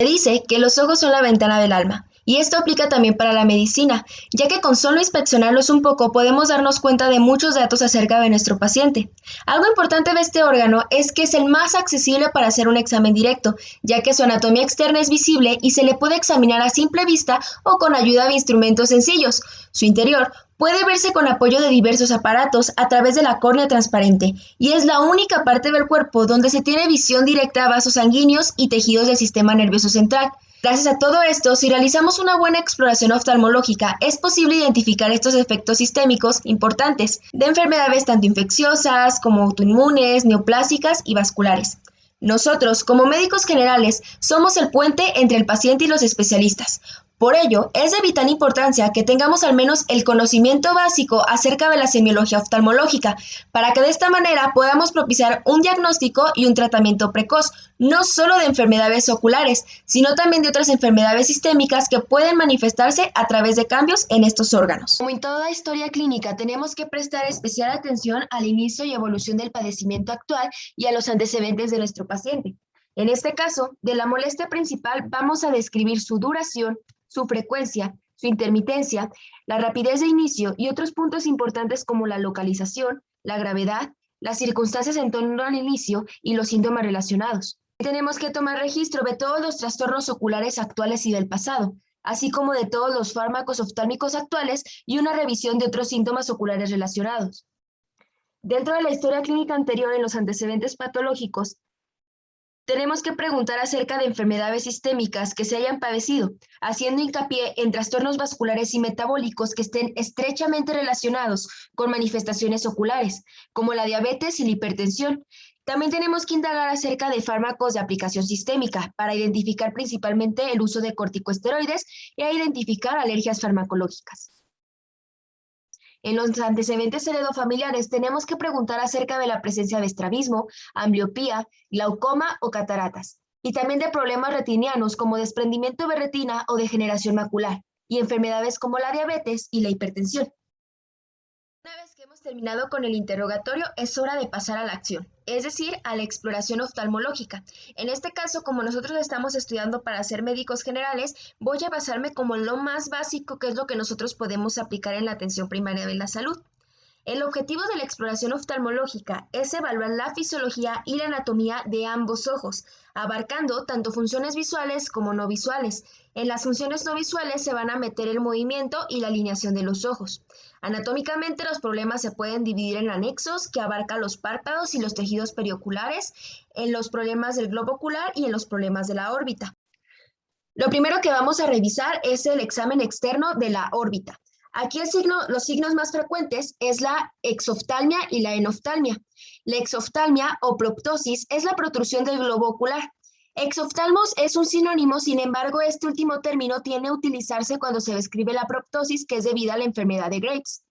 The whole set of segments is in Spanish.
Se dice que los ojos son la ventana del alma, y esto aplica también para la medicina, ya que con solo inspeccionarlos un poco podemos darnos cuenta de muchos datos acerca de nuestro paciente. Algo importante de este órgano es que es el más accesible para hacer un examen directo, ya que su anatomía externa es visible y se le puede examinar a simple vista o con ayuda de instrumentos sencillos. Su interior puede verse con apoyo de diversos aparatos a través de la córnea transparente, y es la única parte del cuerpo donde se tiene visión directa a vasos sanguíneos y tejidos del sistema nervioso central. Gracias a todo esto, si realizamos una buena exploración oftalmológica, es posible identificar estos efectos sistémicos importantes de enfermedades tanto infecciosas como autoinmunes, neoplásicas y vasculares. Nosotros, como médicos generales, somos el puente entre el paciente y los especialistas. Por ello, es de vital importancia que tengamos al menos el conocimiento básico acerca de la semiología oftalmológica, para que de esta manera podamos propiciar un diagnóstico y un tratamiento precoz, no solo de enfermedades oculares, sino también de otras enfermedades sistémicas que pueden manifestarse a través de cambios en estos órganos. Como en toda historia clínica, tenemos que prestar especial atención al inicio y evolución del padecimiento actual y a los antecedentes de nuestro paciente. En este caso, de la molestia principal vamos a describir su duración, su frecuencia, su intermitencia, la rapidez de inicio y otros puntos importantes como la localización, la gravedad, las circunstancias en torno al inicio y los síntomas relacionados. Tenemos que tomar registro de todos los trastornos oculares actuales y del pasado, así como de todos los fármacos oftálmicos actuales y una revisión de otros síntomas oculares relacionados. Dentro de la historia clínica anterior en los antecedentes patológicos, tenemos que preguntar acerca de enfermedades sistémicas que se hayan padecido, haciendo hincapié en trastornos vasculares y metabólicos que estén estrechamente relacionados con manifestaciones oculares, como la diabetes y la hipertensión. También tenemos que indagar acerca de fármacos de aplicación sistémica para identificar principalmente el uso de corticosteroides e identificar alergias farmacológicas. En los antecedentes heredofamiliares tenemos que preguntar acerca de la presencia de estrabismo, ambliopía, glaucoma o cataratas, y también de problemas retinianos como desprendimiento de retina o degeneración macular, y enfermedades como la diabetes y la hipertensión. Una vez que hemos terminado con el interrogatorio, es hora de pasar a la acción, es decir, a la exploración oftalmológica. En este caso, como nosotros estamos estudiando para ser médicos generales, voy a basarme como en lo más básico, que es lo que nosotros podemos aplicar en la atención primaria de la salud. El objetivo de la exploración oftalmológica es evaluar la fisiología y la anatomía de ambos ojos, abarcando tanto funciones visuales como no visuales. En las funciones no visuales se van a meter el movimiento y la alineación de los ojos. Anatómicamente, los problemas se pueden dividir en anexos, que abarcan los párpados y los tejidos perioculares, en los problemas del globo ocular y en los problemas de la órbita. Lo primero que vamos a revisar es el examen externo de la órbita. Aquí los signos más frecuentes es la exoftalmia y la enoftalmia. La exoftalmia o proptosis es la protrusión del globo ocular. Exoftalmos es un sinónimo, sin embargo, este último término tiene que utilizarse cuando se describe la proptosis, que es debida a la enfermedad de Graves.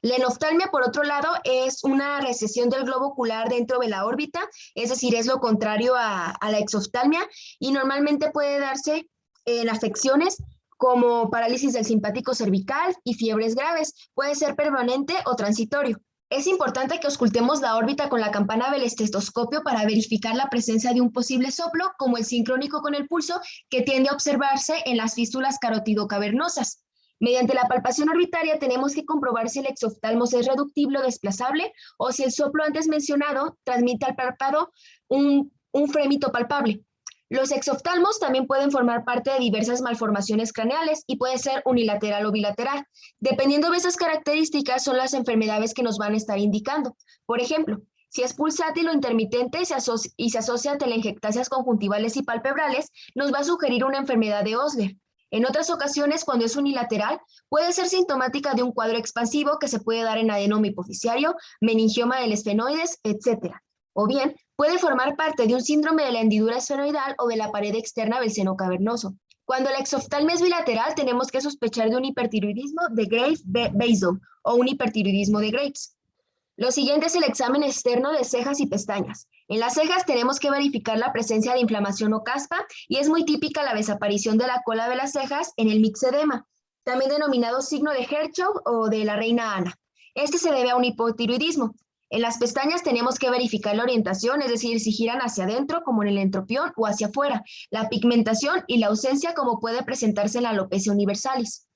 La enoftalmia, por otro lado, es una recesión del globo ocular dentro de la órbita, es decir, es lo contrario a la exoftalmia, y normalmente puede darse en afecciones como parálisis del simpático cervical y fiebres graves. Puede ser permanente o transitorio. Es importante que auscultemos la órbita con la campana del estetoscopio para verificar la presencia de un posible soplo, como el sincrónico con el pulso, que tiende a observarse en las fístulas carotidocavernosas. Mediante la palpación orbitaria tenemos que comprobar si el exoftalmos es reductible o desplazable, o si el soplo antes mencionado transmite al párpado un frémito palpable. Los exoftalmos también pueden formar parte de diversas malformaciones craneales y puede ser unilateral o bilateral. Dependiendo de esas características son las enfermedades que nos van a estar indicando. Por ejemplo, si es pulsátil o intermitente y se asocia a telangiectasias conjuntivales y palpebrales, nos va a sugerir una enfermedad de Osler. En otras ocasiones, cuando es unilateral, puede ser sintomática de un cuadro expansivo que se puede dar en adenoma hipoficiario, meningioma del esfenoides, etc. O bien, puede formar parte de un síndrome de la hendidura esfenoidal o de la pared externa del seno cavernoso. Cuando la exoftalmia es bilateral, tenemos que sospechar de un hipertiroidismo de Graves-Basel o un hipertiroidismo de Graves. Lo siguiente es el examen externo de cejas y pestañas. En las cejas tenemos que verificar la presencia de inflamación o caspa, y es muy típica la desaparición de la cola de las cejas en el mixedema, también denominado signo de Herschel o de la reina Ana. Este se debe a un hipotiroidismo. En las pestañas tenemos que verificar la orientación, es decir, si giran hacia adentro, como en el entropión, o hacia afuera, la pigmentación y la ausencia, como puede presentarse en la alopecia universalis.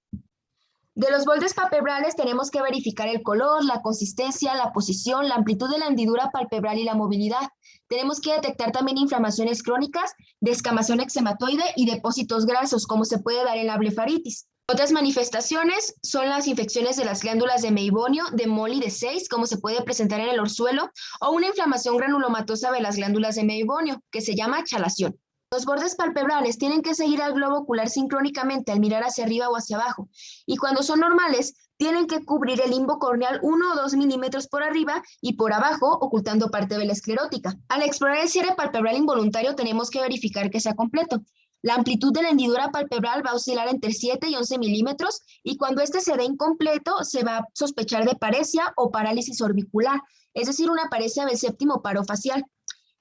De los bordes palpebrales tenemos que verificar el color, la consistencia, la posición, la amplitud de la hendidura palpebral y la movilidad. Tenemos que detectar también inflamaciones crónicas, descamación eczematoide y depósitos grasos, como se puede dar en la blefaritis. Otras manifestaciones son las infecciones de las glándulas de Meibonio, de Mol y de Seys, como se puede presentar en el orzuelo, o una inflamación granulomatosa de las glándulas de Meibonio, que se llama chalación. Los bordes palpebrales tienen que seguir al globo ocular sincrónicamente al mirar hacia arriba o hacia abajo, y cuando son normales, tienen que cubrir el limbo corneal 1 o 2 milímetros por arriba y por abajo, ocultando parte de la esclerótica. Al explorar el cierre palpebral involuntario, tenemos que verificar que sea completo. La amplitud de la hendidura palpebral va a oscilar entre 7 y 11 milímetros, y cuando este se dé incompleto, se va a sospechar de paresia o parálisis orbicular, es decir, una paresia del séptimo paro facial.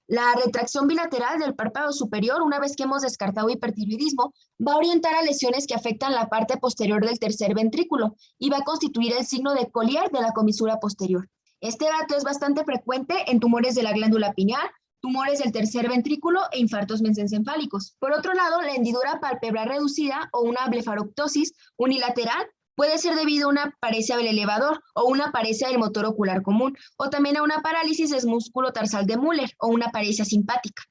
La retracción bilateral del párpado superior, una vez que hemos descartado hipertiroidismo, va a orientar a lesiones que afectan la parte posterior del tercer ventrículo y va a constituir el signo de Collier de la comisura posterior. Este dato es bastante frecuente en tumores de la glándula pineal, tumores del tercer ventrículo e infartos mesencefálicos. Por otro lado, la hendidura palpebral reducida o una blefaroptosis unilateral puede ser debido a una paresia del elevador o una paresia del motor ocular común, o también a una parálisis del músculo tarsal de Müller o una paresia simpática.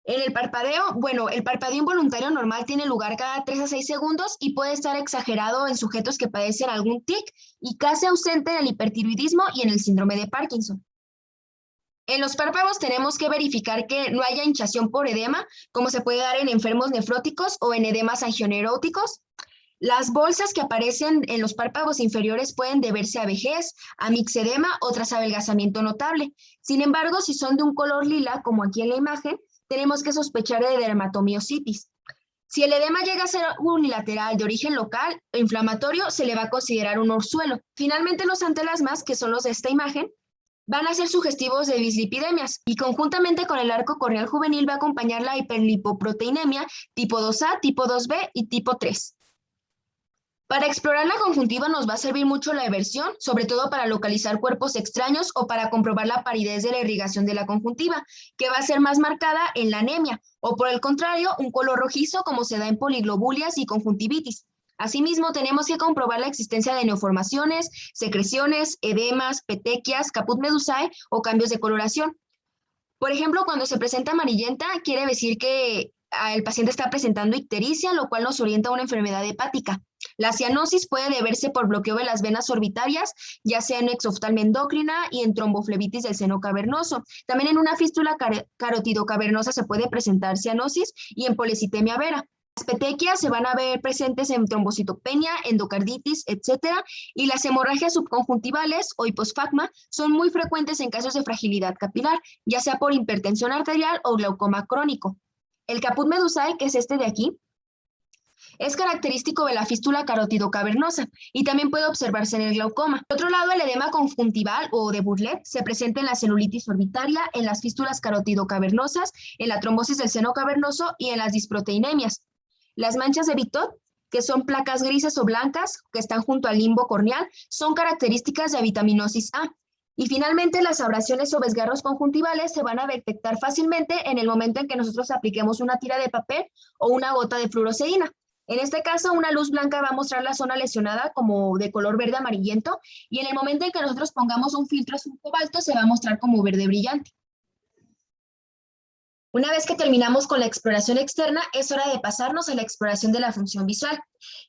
En el parpadeo, el parpadeo involuntario normal tiene lugar cada 3 a 6 segundos y puede estar exagerado en sujetos que padecen algún tic y casi ausente en el hipertiroidismo y en el síndrome de Parkinson. En los párpados tenemos que verificar que no haya hinchación por edema, como se puede dar en enfermos nefróticos o en edemas angioneuróticos. Las bolsas que aparecen en los párpados inferiores pueden deberse a vejez, a mixedema o tras adelgazamiento notable. Sin embargo, si son de un color lila, como aquí en la imagen, tenemos que sospechar de dermatomiositis. Si el edema llega a ser unilateral de origen local o inflamatorio, se le va a considerar un orzuelo. Finalmente, los antelasmas, que son los de esta imagen, van a ser sugestivos de dislipidemias y conjuntamente con el arco corneal juvenil va a acompañar la hiperlipoproteinemia tipo 2A, tipo 2B y tipo 3. Para explorar la conjuntiva nos va a servir mucho la eversión, sobre todo para localizar cuerpos extraños o para comprobar la paridez de la irrigación de la conjuntiva, que va a ser más marcada en la anemia, o por el contrario, un color rojizo como se da en poliglobulias y conjuntivitis. Asimismo, tenemos que comprobar la existencia de neoformaciones, secreciones, edemas, petequias, caput medusae o cambios de coloración. Por ejemplo, cuando se presenta amarillenta, quiere decir que el paciente está presentando ictericia, lo cual nos orienta a una enfermedad hepática. La cianosis puede deberse por bloqueo de las venas orbitarias, ya sea en exoftalmia endocrina y en tromboflebitis del seno cavernoso. También en una fístula carotidocavernosa se puede presentar cianosis y en policitemia vera. Las petequias se van a ver presentes en trombocitopenia, endocarditis, etc. Y las hemorragias subconjuntivales o hiposfagma son muy frecuentes en casos de fragilidad capilar, ya sea por hipertensión arterial o glaucoma crónico. El caput medusae, que es este de aquí, es característico de la fístula carotidocavernosa y también puede observarse en el glaucoma. Por otro lado, el edema conjuntival o de Burlet se presenta en la celulitis orbitaria, en las fístulas carotidocavernosas, en la trombosis del seno cavernoso y en las disproteinemias. Las manchas de Vitot, que son placas grises o blancas que están junto al limbo corneal, son características de vitaminosis A. Y finalmente, las abrasiones o desgarros conjuntivales se van a detectar fácilmente en el momento en que nosotros apliquemos una tira de papel o una gota de fluoresceína. En este caso, una luz blanca va a mostrar la zona lesionada como de color verde amarillento, y en el momento en que nosotros pongamos un filtro azul cobalto, se va a mostrar como verde brillante. Una vez que terminamos con la exploración externa, es hora de pasarnos a la exploración de la función visual.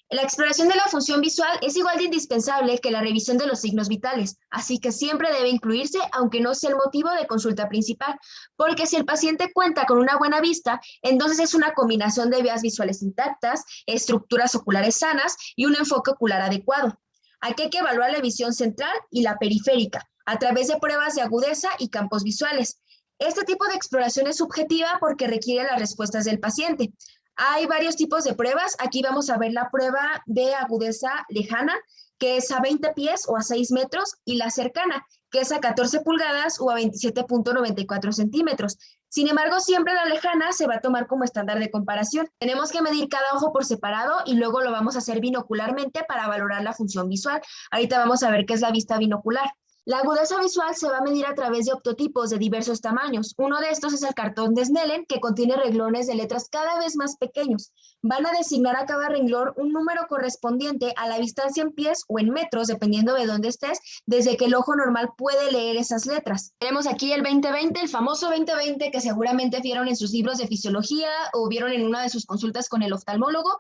La exploración de la función visual es igual de indispensable que la revisión de los signos vitales, así que siempre debe incluirse, aunque no sea el motivo de consulta principal, porque si el paciente cuenta con una buena vista, entonces es una combinación de vías visuales intactas, estructuras oculares sanas y un enfoque ocular adecuado. Aquí hay que evaluar la visión central y la periférica, a través de pruebas de agudeza y campos visuales. Este tipo de exploración es subjetiva porque requiere las respuestas del paciente. Hay varios tipos de pruebas. Aquí vamos a ver la prueba de agudeza lejana, que es a 20 pies o a 6 metros, y la cercana, que es a 14 pulgadas o a 27.94 centímetros. Sin embargo, siempre la lejana se va a tomar como estándar de comparación. Tenemos que medir cada ojo por separado y luego lo vamos a hacer binocularmente para valorar la función visual. Ahorita vamos a ver qué es la vista binocular. La agudeza visual se va a medir a través de optotipos de diversos tamaños. Uno de estos es el cartón de Snellen, que contiene renglones de letras cada vez más pequeños. Van a designar a cada renglón un número correspondiente a la distancia en pies o en metros, dependiendo de dónde estés, desde que el ojo normal puede leer esas letras. Tenemos aquí el 2020, el famoso 2020 que seguramente vieron en sus libros de fisiología o vieron en una de sus consultas con el oftalmólogo.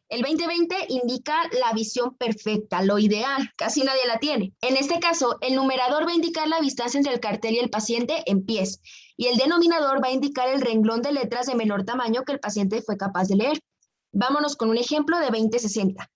El 2020 indica la visión perfecta, lo ideal, casi nadie la tiene. En este caso, el numerador va a indicar la distancia entre el cartel y el paciente en pies, y el denominador va a indicar el renglón de letras de menor tamaño que el paciente fue capaz de leer. Vámonos con un ejemplo de 2060.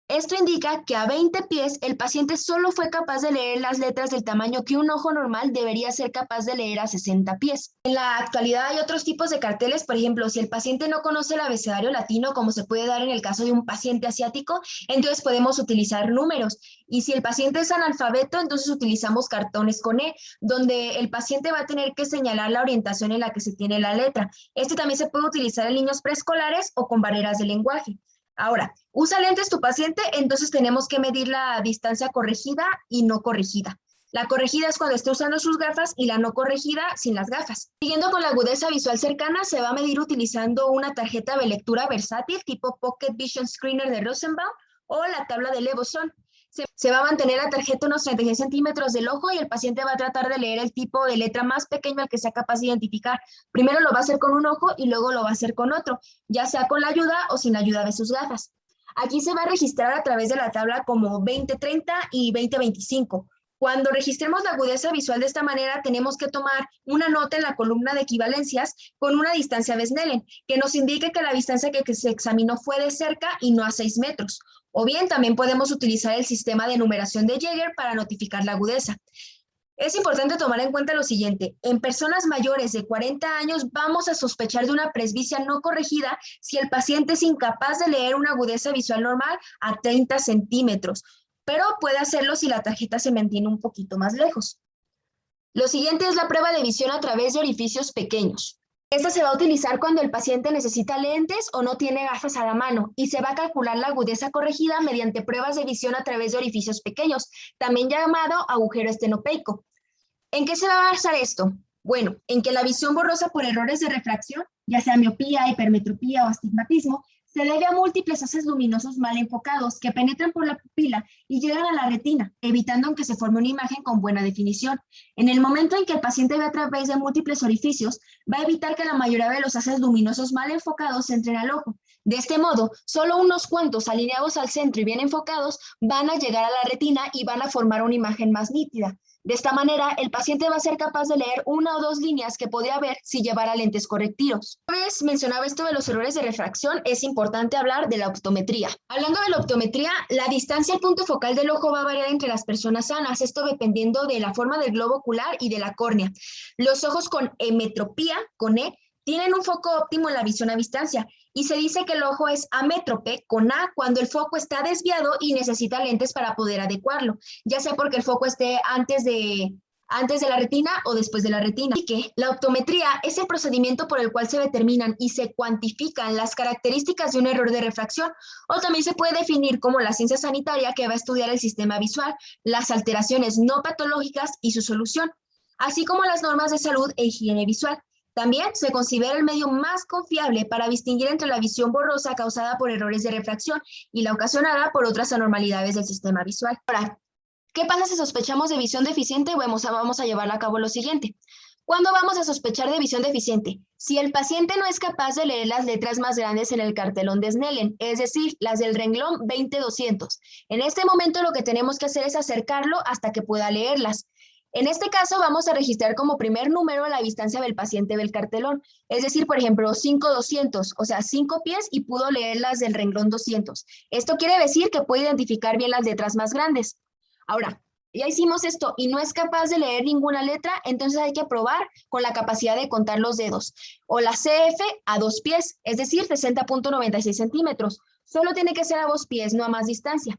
Esto indica que a 20 pies el paciente solo fue capaz de leer las letras del tamaño que un ojo normal debería ser capaz de leer a 60 pies. En la actualidad hay otros tipos de carteles, por ejemplo, si el paciente no conoce el abecedario latino, como se puede dar en el caso de un paciente asiático, entonces podemos utilizar números. Y si el paciente es analfabeto, entonces utilizamos cartones con E, donde el paciente va a tener que señalar la orientación en la que se tiene la letra. Este también se puede utilizar en niños preescolares o con barreras de lenguaje. Ahora, ¿usa lentes tu paciente? Entonces tenemos que medir la distancia corregida y no corregida. La corregida es cuando esté usando sus gafas y la no corregida sin las gafas. Siguiendo con la agudeza visual cercana, se va a medir utilizando una tarjeta de lectura versátil tipo Pocket Vision Screener de Rosenbaum o la tabla de Leveson. Se va a mantener la tarjeta unos 36 centímetros del ojo y el paciente va a tratar de leer el tipo de letra más pequeño al que sea capaz de identificar. Primero lo va a hacer con un ojo y luego lo va a hacer con otro, ya sea con la ayuda o sin la ayuda de sus gafas. Aquí se va a registrar a través de la tabla como 20-30 y 20-25. Cuando registremos la agudeza visual de esta manera, tenemos que tomar una nota en la columna de equivalencias con una distancia de Snellen, que nos indique que la distancia que se examinó fue de cerca y no a 6 metros. O bien también podemos utilizar el sistema de numeración de Jaeger para notificar la agudeza. Es importante tomar en cuenta lo siguiente: en personas mayores de 40 años vamos a sospechar de una presbicia no corregida si el paciente es incapaz de leer una agudeza visual normal a 30 centímetros, pero puede hacerlo si la tarjeta se mantiene un poquito más lejos. Lo siguiente es la prueba de visión a través de orificios pequeños. Esta se va a utilizar cuando el paciente necesita lentes o no tiene gafas a la mano y se va a calcular la agudeza corregida mediante pruebas de visión a través de orificios pequeños, también llamado agujero estenopeico. ¿En qué se va a basar esto? Bueno, en que la visión borrosa por errores de refracción, ya sea miopía, hipermetropía o astigmatismo, se debe a múltiples haces luminosos mal enfocados que penetran por la pupila y llegan a la retina, evitando que se forme una imagen con buena definición. En el momento en que el paciente ve a través de múltiples orificios, va a evitar que la mayoría de los haces luminosos mal enfocados entren al ojo. De este modo, solo unos cuantos alineados al centro y bien enfocados van a llegar a la retina y van a formar una imagen más nítida. De esta manera, el paciente va a ser capaz de leer una o dos líneas que podía ver si llevara lentes correctivos. Una vez mencionaba esto de los errores de refracción, es importante hablar de la optometría. Hablando de la optometría, la distancia al punto focal del ojo va a variar entre las personas sanas, esto dependiendo de la forma del globo ocular y de la córnea. Los ojos con emetropía, con E, tienen un foco óptimo en la visión a distancia y se dice que el ojo es amétrope con A cuando el foco está desviado y necesita lentes para poder adecuarlo, ya sea porque el foco esté antes de la retina o después de la retina. Así que la optometría es el procedimiento por el cual se determinan y se cuantifican las características de un error de refracción, o también se puede definir como la ciencia sanitaria que va a estudiar el sistema visual, las alteraciones no patológicas y su solución, así como las normas de salud e higiene visual. También se considera el medio más confiable para distinguir entre la visión borrosa causada por errores de refracción y la ocasionada por otras anormalidades del sistema visual. Ahora, ¿qué pasa si sospechamos de visión deficiente? Bueno, vamos a llevar a cabo lo siguiente. ¿Cuándo vamos a sospechar de visión deficiente? Si el paciente no es capaz de leer las letras más grandes en el cartelón de Snellen, es decir, las del renglón 20-200. En este momento lo que tenemos que hacer es acercarlo hasta que pueda leerlas. En este caso vamos a registrar como primer número la distancia del paciente del cartelón, es decir, por ejemplo, 5-200, o sea, 5 pies y pudo leer las del renglón 200. Esto quiere decir que puede identificar bien las letras más grandes. Ahora, ya hicimos esto y no es capaz de leer ninguna letra, entonces hay que probar con la capacidad de contar los dedos, o la CF a 2 pies, es decir, 60.96 centímetros. Solo tiene que ser a 2 pies, no a más distancia.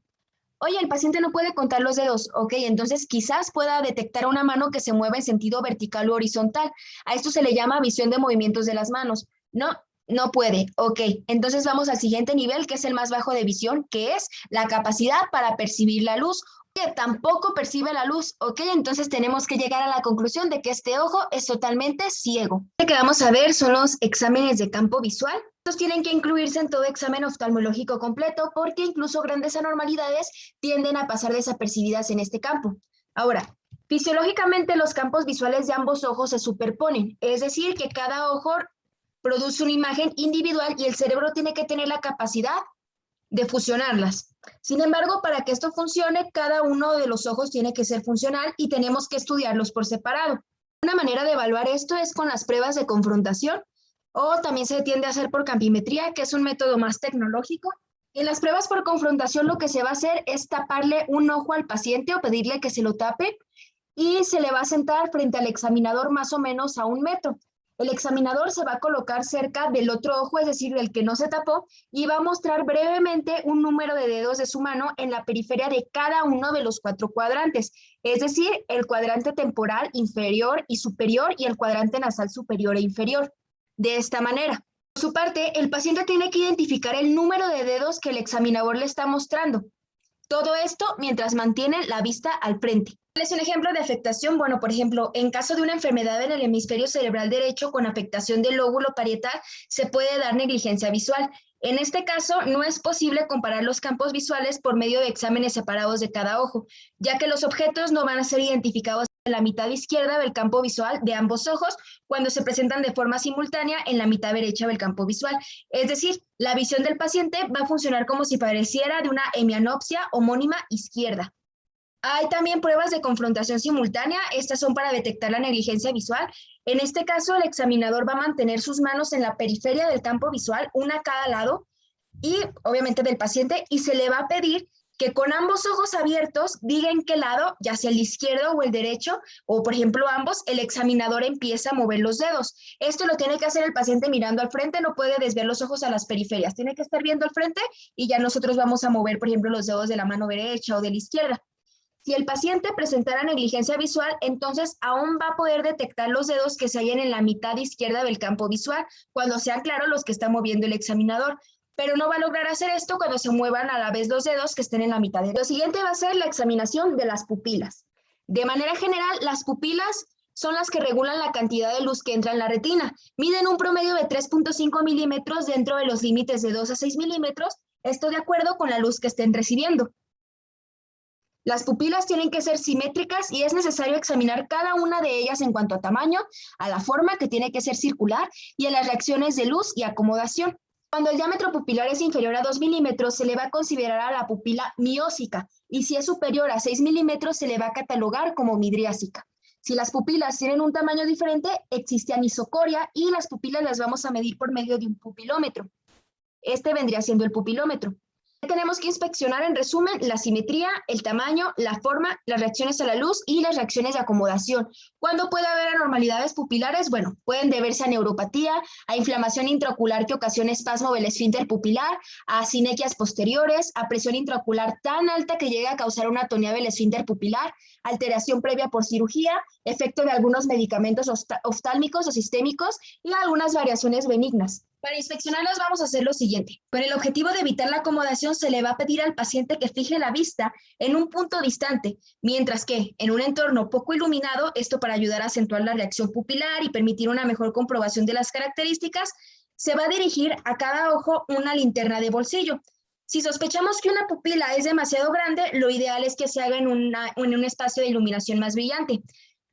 Oye, el paciente no puede contar los dedos. Ok, entonces quizás pueda detectar una mano que se mueva en sentido vertical o horizontal. A esto se le llama visión de movimientos de las manos. No, No puede. Ok, entonces vamos al siguiente nivel, que es el más bajo de visión, que es la capacidad para percibir la luz, que tampoco percibe la luz. Ok, entonces tenemos que llegar a la conclusión de que este ojo es totalmente ciego. Lo que vamos a ver son los exámenes de campo visual. Estos tienen que incluirse en todo examen oftalmológico completo porque incluso grandes anormalidades tienden a pasar desapercibidas en este campo. Ahora, fisiológicamente los campos visuales de ambos ojos se superponen, es decir, que cada ojo produce una imagen individual y el cerebro tiene que tener la capacidad de fusionarlas. Sin embargo, para que esto funcione, cada uno de los ojos tiene que ser funcional y tenemos que estudiarlos por separado. Una manera de evaluar esto es con las pruebas de confrontación o también se tiende a hacer por campimetría, que es un método más tecnológico. En las pruebas por confrontación lo que se va a hacer es taparle un ojo al paciente o pedirle que se lo tape y se le va a sentar frente al examinador más o menos a 1 metro. El examinador se va a colocar cerca del otro ojo, es decir, del que no se tapó, y va a mostrar brevemente un número de dedos de su mano en la periferia de cada uno de los 4 cuadrantes, es decir, el cuadrante temporal inferior y superior y el cuadrante nasal superior e inferior. De esta manera. Por su parte, el paciente tiene que identificar el número de dedos que el examinador le está mostrando. Todo esto mientras mantiene la vista al frente. ¿Cuál es un ejemplo de afectación? Bueno, por ejemplo, en caso de una enfermedad en el hemisferio cerebral derecho con afectación del lóbulo parietal, se puede dar negligencia visual. En este caso, no es posible comparar los campos visuales por medio de exámenes separados de cada ojo, ya que los objetos no van a ser identificados en la mitad izquierda del campo visual de ambos ojos cuando se presentan de forma simultánea en la mitad derecha del campo visual. Es decir, la visión del paciente va a funcionar como si pareciera de una hemianopsia homónima izquierda. Hay también pruebas de confrontación simultánea. Estas son para detectar la negligencia visual. En este caso, el examinador va a mantener sus manos en la periferia del campo visual, una a cada lado, y obviamente del paciente, y se le va a pedir que con ambos ojos abiertos diga en qué lado, ya sea el izquierdo o el derecho, o por ejemplo ambos, el examinador empieza a mover los dedos. Esto lo tiene que hacer el paciente mirando al frente, no puede desviar los ojos a las periferias, tiene que estar viendo al frente y ya nosotros vamos a mover, por ejemplo, los dedos de la mano derecha o de la izquierda. Si el paciente presentara negligencia visual, entonces aún va a poder detectar los dedos que se hallan en la mitad izquierda del campo visual, cuando sean claros los que está moviendo el examinador, pero no va a lograr hacer esto cuando se muevan a la vez los dedos que estén en la mitad. Lo siguiente va a ser la examinación de las pupilas. De manera general, las pupilas son las que regulan la cantidad de luz que entra en la retina. Miden un promedio de 3.5 milímetros dentro de los límites de 2 a 6 milímetros, esto de acuerdo con la luz que estén recibiendo. Las pupilas tienen que ser simétricas y es necesario examinar cada una de ellas en cuanto a tamaño, a la forma que tiene que ser circular y a las reacciones de luz y acomodación. Cuando el diámetro pupilar es inferior a 2 milímetros, se le va a considerar a la pupila miósica y si es superior a 6 milímetros, se le va a catalogar como midriásica. Si las pupilas tienen un tamaño diferente, existe anisocoria y las pupilas las vamos a medir por medio de un pupilómetro. Este vendría siendo el pupilómetro. Tenemos que inspeccionar en resumen la simetría, el tamaño, la forma, las reacciones a la luz y las reacciones de acomodación. ¿Cuándo puede haber anormalidades pupilares? Bueno, pueden deberse a neuropatía, a inflamación intraocular que ocasiona espasmo del esfínter pupilar, a sinequias posteriores, a presión intraocular tan alta que llega a causar una atonía del esfínter pupilar, alteración previa por cirugía, efecto de algunos medicamentos oftálmicos o sistémicos y algunas variaciones benignas. Para inspeccionarlas vamos a hacer lo siguiente. Con el objetivo de evitar la acomodación se le va a pedir al paciente que fije la vista en un punto distante, mientras que en un entorno poco iluminado, esto para ayudar a acentuar la reacción pupilar y permitir una mejor comprobación de las características, se va a dirigir a cada ojo una linterna de bolsillo. Si sospechamos que una pupila es demasiado grande, lo ideal es que se haga en un espacio de iluminación más brillante.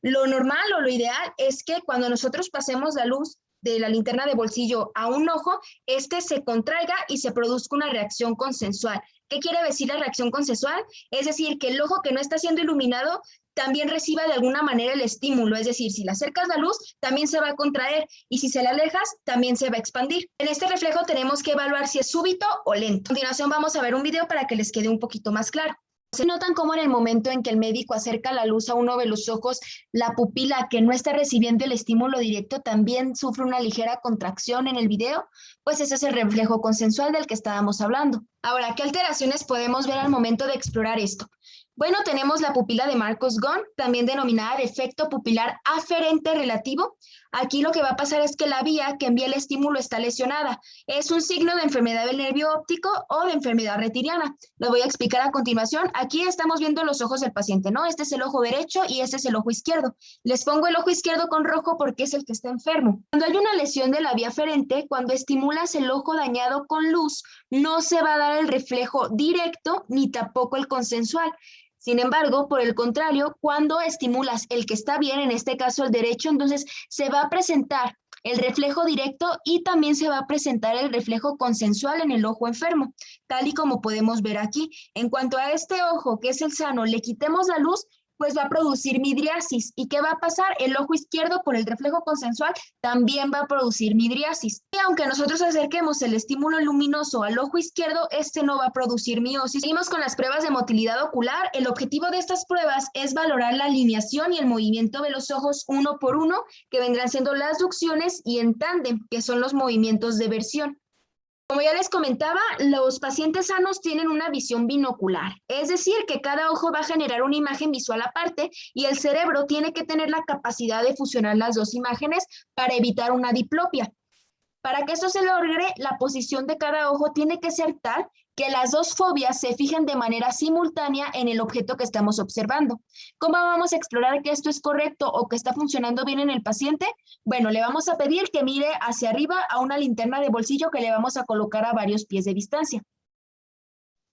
Lo normal o lo ideal es que cuando nosotros pasemos la luz de la linterna de bolsillo a un ojo, este se contraiga y se produzca una reacción consensual. ¿Qué quiere decir la reacción consensual? Es decir, que el ojo que no está siendo iluminado también reciba de alguna manera el estímulo, es decir, si le acercas la luz, también se va a contraer y si se la alejas, también se va a expandir. En este reflejo tenemos que evaluar si es súbito o lento. A continuación vamos a ver un video para que les quede un poquito más claro. ¿Se notan cómo en el momento en que el médico acerca la luz a uno de los ojos, la pupila que no está recibiendo el estímulo directo también sufre una ligera contracción en el video? Pues ese es el reflejo consensual del que estábamos hablando. Ahora, ¿qué alteraciones podemos ver al momento de explorar esto? Bueno, tenemos la pupila de Marcos-Ghosn, también denominada defecto pupilar aferente relativo. Aquí lo que va a pasar es que la vía que envía el estímulo está lesionada. Es un signo de enfermedad del nervio óptico o de enfermedad retiniana. Lo voy a explicar a continuación. Aquí estamos viendo los ojos del paciente, ¿no? Este es el ojo derecho y este es el ojo izquierdo. Les pongo el ojo izquierdo con rojo porque es el que está enfermo. Cuando hay una lesión de la vía ferente, cuando estimulas el ojo dañado con luz, no se va a dar el reflejo directo ni tampoco el consensual. Sin embargo, por el contrario, cuando estimulas el que está bien, en este caso el derecho, entonces se va a presentar el reflejo directo y también se va a presentar el reflejo consensual en el ojo enfermo, tal y como podemos ver aquí. En cuanto a este ojo, que es el sano, le quitemos la luz, pues va a producir midriasis. ¿Y qué va a pasar? El ojo izquierdo, por el reflejo consensual, también va a producir midriasis. Y aunque nosotros acerquemos el estímulo luminoso al ojo izquierdo, este no va a producir miosis. Seguimos con las pruebas de motilidad ocular. El objetivo de estas pruebas es valorar la alineación y el movimiento de los ojos uno por uno, que vendrán siendo las ducciones, y en tándem, que son los movimientos de versión. Como ya les comentaba, los pacientes sanos tienen una visión binocular, es decir, que cada ojo va a generar una imagen visual aparte y el cerebro tiene que tener la capacidad de fusionar las dos imágenes para evitar una diplopia. Para que esto se logre, la posición de cada ojo tiene que ser tal que las dos fobias se fijen de manera simultánea en el objeto que estamos observando. ¿Cómo vamos a explorar que esto es correcto o que está funcionando bien en el paciente? Bueno, le vamos a pedir que mire hacia arriba a una linterna de bolsillo que le vamos a colocar a varios pies de distancia.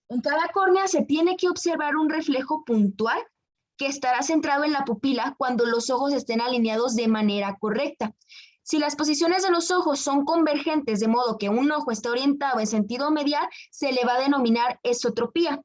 En cada córnea se tiene que observar un reflejo puntual que estará centrado en la pupila cuando los ojos estén alineados de manera correcta. Si las posiciones de los ojos son convergentes, de modo que un ojo está orientado en sentido medial, se le va a denominar esotropía.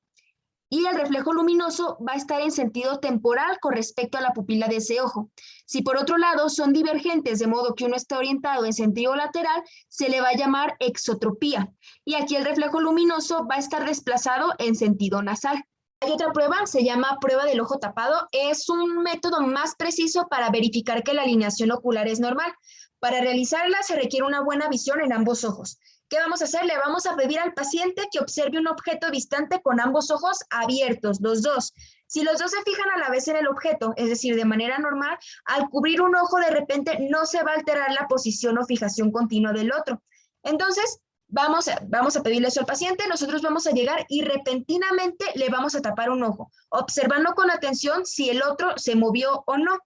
Y el reflejo luminoso va a estar en sentido temporal con respecto a la pupila de ese ojo. Si por otro lado son divergentes, de modo que uno está orientado en sentido lateral, se le va a llamar exotropía. Y aquí el reflejo luminoso va a estar desplazado en sentido nasal. Hay otra prueba, se llama prueba del ojo tapado. Es un método más preciso para verificar que la alineación ocular es normal. Para realizarla se requiere una buena visión en ambos ojos. ¿Qué vamos a hacer? Le vamos a pedir al paciente que observe un objeto distante con ambos ojos abiertos, los dos. Si los dos se fijan a la vez en el objeto, es decir, de manera normal, al cubrir un ojo de repente no se va a alterar la posición o fijación continua del otro. Entonces, vamos a pedirle eso al paciente, nosotros vamos a llegar y repentinamente le vamos a tapar un ojo, observando con atención si el otro se movió o no.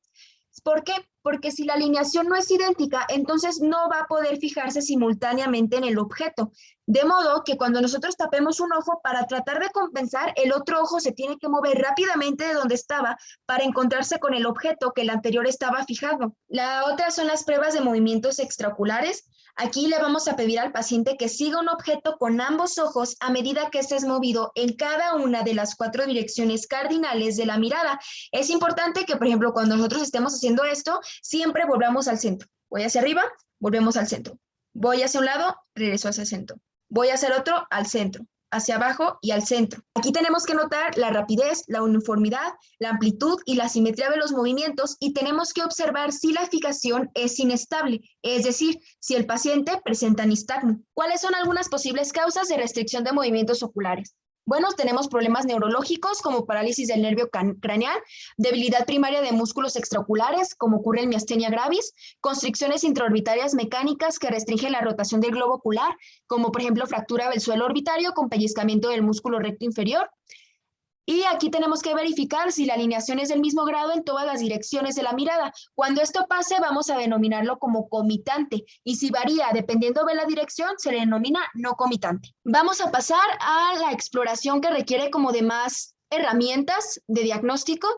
¿Por qué? Porque si la alineación no es idéntica, entonces no va a poder fijarse simultáneamente en el objeto. De modo que cuando nosotros tapemos un ojo, para tratar de compensar, el otro ojo se tiene que mover rápidamente de donde estaba para encontrarse con el objeto que el anterior estaba fijado. La otra son las pruebas de movimientos extraoculares. Aquí le vamos a pedir al paciente que siga un objeto con ambos ojos a medida que éste es movido en cada una de las 4 direcciones cardinales de la mirada. Es importante que, por ejemplo, cuando nosotros estemos haciendo esto, siempre volvamos al centro. Voy hacia arriba, volvemos al centro. Voy hacia un lado, regreso hacia el centro. Voy a hacer otro al centro, hacia abajo y al centro. Aquí tenemos que notar la rapidez, la uniformidad, la amplitud y la simetría de los movimientos y tenemos que observar si la fijación es inestable, es decir, si el paciente presenta nistagmo. ¿Cuáles son algunas posibles causas de restricción de movimientos oculares? Bueno, tenemos problemas neurológicos como parálisis del nervio craneal, debilidad primaria de músculos extraoculares, como ocurre en miastenia gravis, constricciones intraorbitarias mecánicas que restringen la rotación del globo ocular, como por ejemplo fractura del suelo orbitario con pellizcamiento del músculo recto inferior. Y aquí tenemos que verificar si la alineación es del mismo grado en todas las direcciones de la mirada. Cuando esto pase, vamos a denominarlo como comitante. Y si varía dependiendo de la dirección, se le denomina no comitante. Vamos a pasar a la exploración que requiere como de más herramientas de diagnóstico.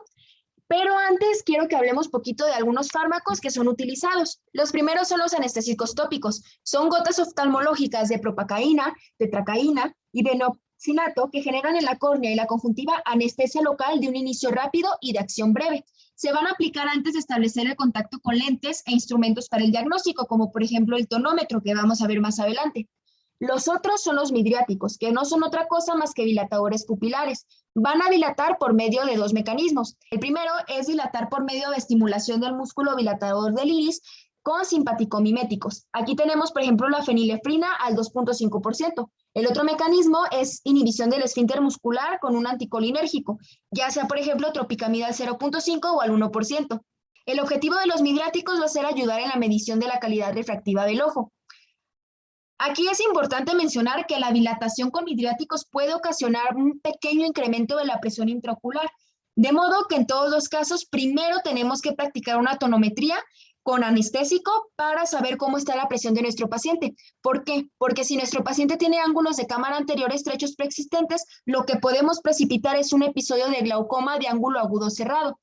Pero antes quiero que hablemos poquito de algunos fármacos que son utilizados. Los primeros son los anestésicos tópicos. Son gotas oftalmológicas de propacaína, tetracaína y venocinato que generan en la córnea y la conjuntiva anestesia local de un inicio rápido y de acción breve. Se van a aplicar antes de establecer el contacto con lentes e instrumentos para el diagnóstico, como por ejemplo el tonómetro, que vamos a ver más adelante. Los otros son los midriáticos, que no son otra cosa más que dilatadores pupilares. Van a dilatar por medio de 2 mecanismos. El primero es dilatar por medio de estimulación del músculo dilatador del iris con simpaticomiméticos. Aquí tenemos, por ejemplo, la fenilefrina al 2.5%. El otro mecanismo es inhibición del esfínter muscular con un anticolinérgico, ya sea, por ejemplo, tropicamida al 0.5 o al 1%. El objetivo de los midriáticos va a ser ayudar en la medición de la calidad refractiva del ojo. Aquí es importante mencionar que la dilatación con midriáticos puede ocasionar un pequeño incremento de la presión intraocular, de modo que en todos los casos primero tenemos que practicar una tonometría con anestésico para saber cómo está la presión de nuestro paciente. ¿Por qué? Porque si nuestro paciente tiene ángulos de cámara anterior estrechos preexistentes, lo que podemos precipitar es un episodio de glaucoma de ángulo agudo cerrado.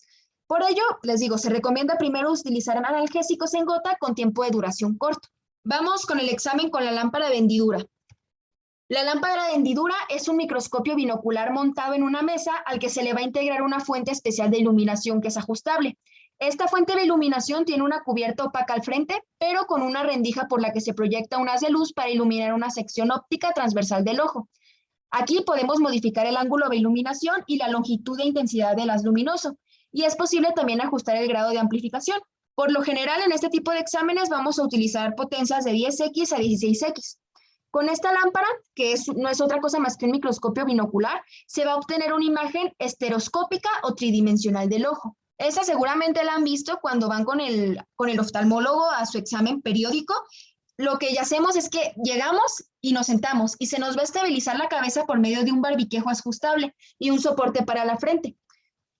Por ello, les digo, se recomienda primero utilizar analgésicos en gota con tiempo de duración corto. Vamos con el examen con la lámpara de hendidura. La lámpara de hendidura es un microscopio binocular montado en una mesa al que se le va a integrar una fuente especial de iluminación que es ajustable. Esta fuente de iluminación tiene una cubierta opaca al frente, pero con una rendija por la que se proyecta un haz de luz para iluminar una sección óptica transversal del ojo. Aquí podemos modificar el ángulo de iluminación y la longitud e intensidad del haz luminoso, y es posible también ajustar el grado de amplificación. Por lo general, en este tipo de exámenes vamos a utilizar potencias de 10x a 16x. Con esta lámpara, que no es otra cosa más que un microscopio binocular, se va a obtener una imagen estereoscópica o tridimensional del ojo. Esta seguramente la han visto cuando van con el oftalmólogo a su examen periódico. Lo que ya hacemos es que llegamos y nos sentamos y se nos va a estabilizar la cabeza por medio de un barbiquejo ajustable y un soporte para la frente.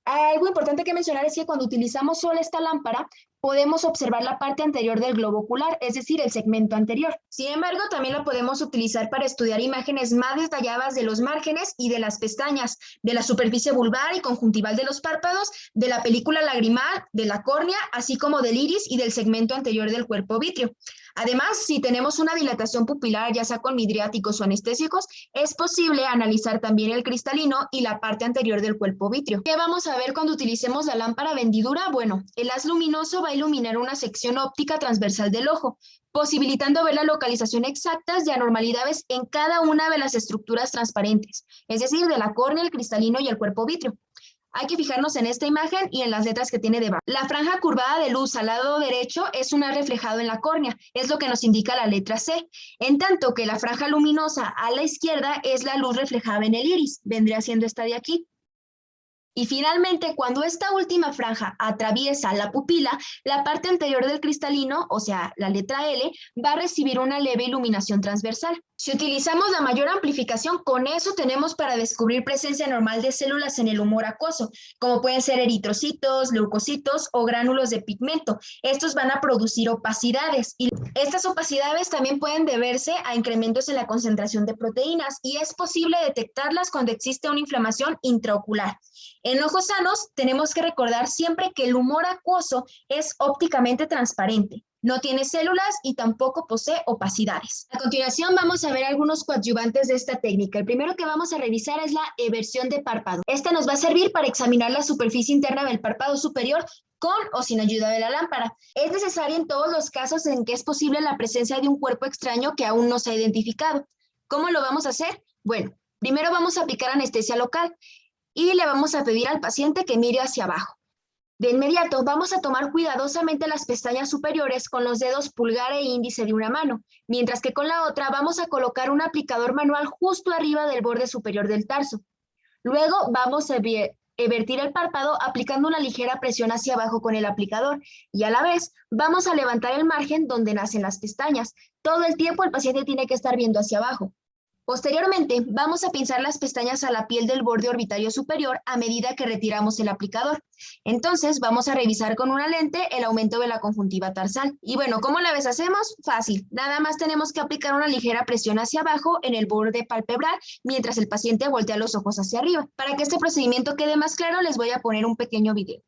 Algo importante que mencionar es que cuando utilizamos solo esta lámpara, podemos observar la parte anterior del globo ocular, es decir, el segmento anterior. Sin embargo, también la podemos utilizar para estudiar imágenes más detalladas de los márgenes y de las pestañas, de la superficie vulvar y conjuntival de los párpados, de la película lagrimal, de la córnea, así como del iris y del segmento anterior del cuerpo vítreo. Además, si tenemos una dilatación pupilar, ya sea con midriáticos o anestésicos, es posible analizar también el cristalino y la parte anterior del cuerpo vítreo. ¿Qué vamos a ver cuando utilicemos la lámpara de hendidura? Bueno, el haz luminoso va a iluminar una sección óptica transversal del ojo, posibilitando ver la localización exactas de anormalidades en cada una de las estructuras transparentes, es decir, de la córnea, el cristalino y el cuerpo vítreo. Hay que fijarnos en esta imagen y en las letras que tiene debajo. La franja curvada de luz al lado derecho es un haz reflejado en la córnea, es lo que nos indica la letra C, en tanto que la franja luminosa a la izquierda es la luz reflejada en el iris, vendría siendo esta de aquí. Y finalmente, cuando esta última franja atraviesa la pupila, la parte anterior del cristalino, o sea, la letra L, va a recibir una leve iluminación transversal. Si utilizamos la mayor amplificación, con eso tenemos para descubrir presencia normal de células en el humor acuoso, como pueden ser eritrocitos, leucocitos o gránulos de pigmento. Estos van a producir opacidades y estas opacidades también pueden deberse a incrementos en la concentración de proteínas y es posible detectarlas cuando existe una inflamación intraocular. En ojos sanos tenemos que recordar siempre que el humor acuoso es ópticamente transparente, no tiene células y tampoco posee opacidades. A continuación vamos a ver algunos coadyuvantes de esta técnica. El primero que vamos a revisar es la eversión de párpado. Esta nos va a servir para examinar la superficie interna del párpado superior con o sin ayuda de la lámpara. Es necesaria en todos los casos en que es posible la presencia de un cuerpo extraño que aún no se ha identificado. ¿Cómo lo vamos a hacer? Bueno, primero vamos a aplicar anestesia local y le vamos a pedir al paciente que mire hacia abajo. De inmediato vamos a tomar cuidadosamente las pestañas superiores con los dedos pulgar e índice de una mano, mientras que con la otra vamos a colocar un aplicador manual justo arriba del borde superior del tarso. Luego vamos a evertir el párpado aplicando una ligera presión hacia abajo con el aplicador y a la vez vamos a levantar el margen donde nacen las pestañas. Todo el tiempo el paciente tiene que estar viendo hacia abajo. Posteriormente, vamos a pinzar las pestañas a la piel del borde orbitario superior a medida que retiramos el aplicador. Entonces, vamos a revisar con una lente el aumento de la conjuntiva tarsal. Y bueno, ¿cómo la hacemos? Fácil. Nada más tenemos que aplicar una ligera presión hacia abajo en el borde palpebral mientras el paciente voltea los ojos hacia arriba. Para que este procedimiento quede más claro, les voy a poner un pequeño video.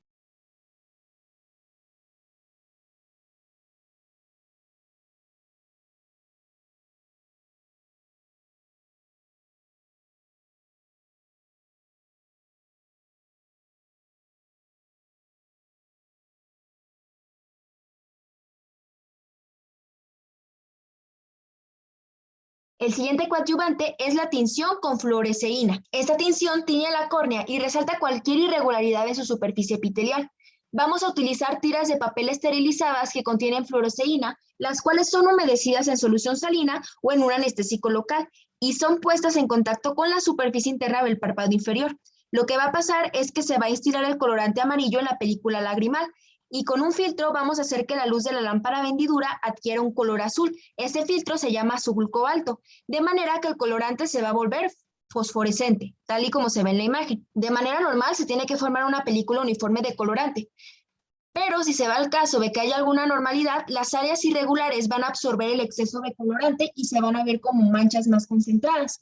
El siguiente coadyuvante es la tinción con fluoresceína. Esta tinción tiñe la córnea y resalta cualquier irregularidad en su superficie epitelial. Vamos a utilizar tiras de papel esterilizadas que contienen fluoresceína, las cuales son humedecidas en solución salina o en un anestésico local y son puestas en contacto con la superficie interna del párpado inferior. Lo que va a pasar es que se va a instilar el colorante amarillo en la película lagrimal y con un filtro vamos a hacer que la luz de la lámpara vendidura adquiera un color azul. Este filtro se llama azul cobalto, de manera que el colorante se va a volver fosforescente, tal y como se ve en la imagen. De manera normal se tiene que formar una película uniforme de colorante. Pero si se va al caso de que haya alguna anormalidad, las áreas irregulares van a absorber el exceso de colorante y se van a ver como manchas más concentradas.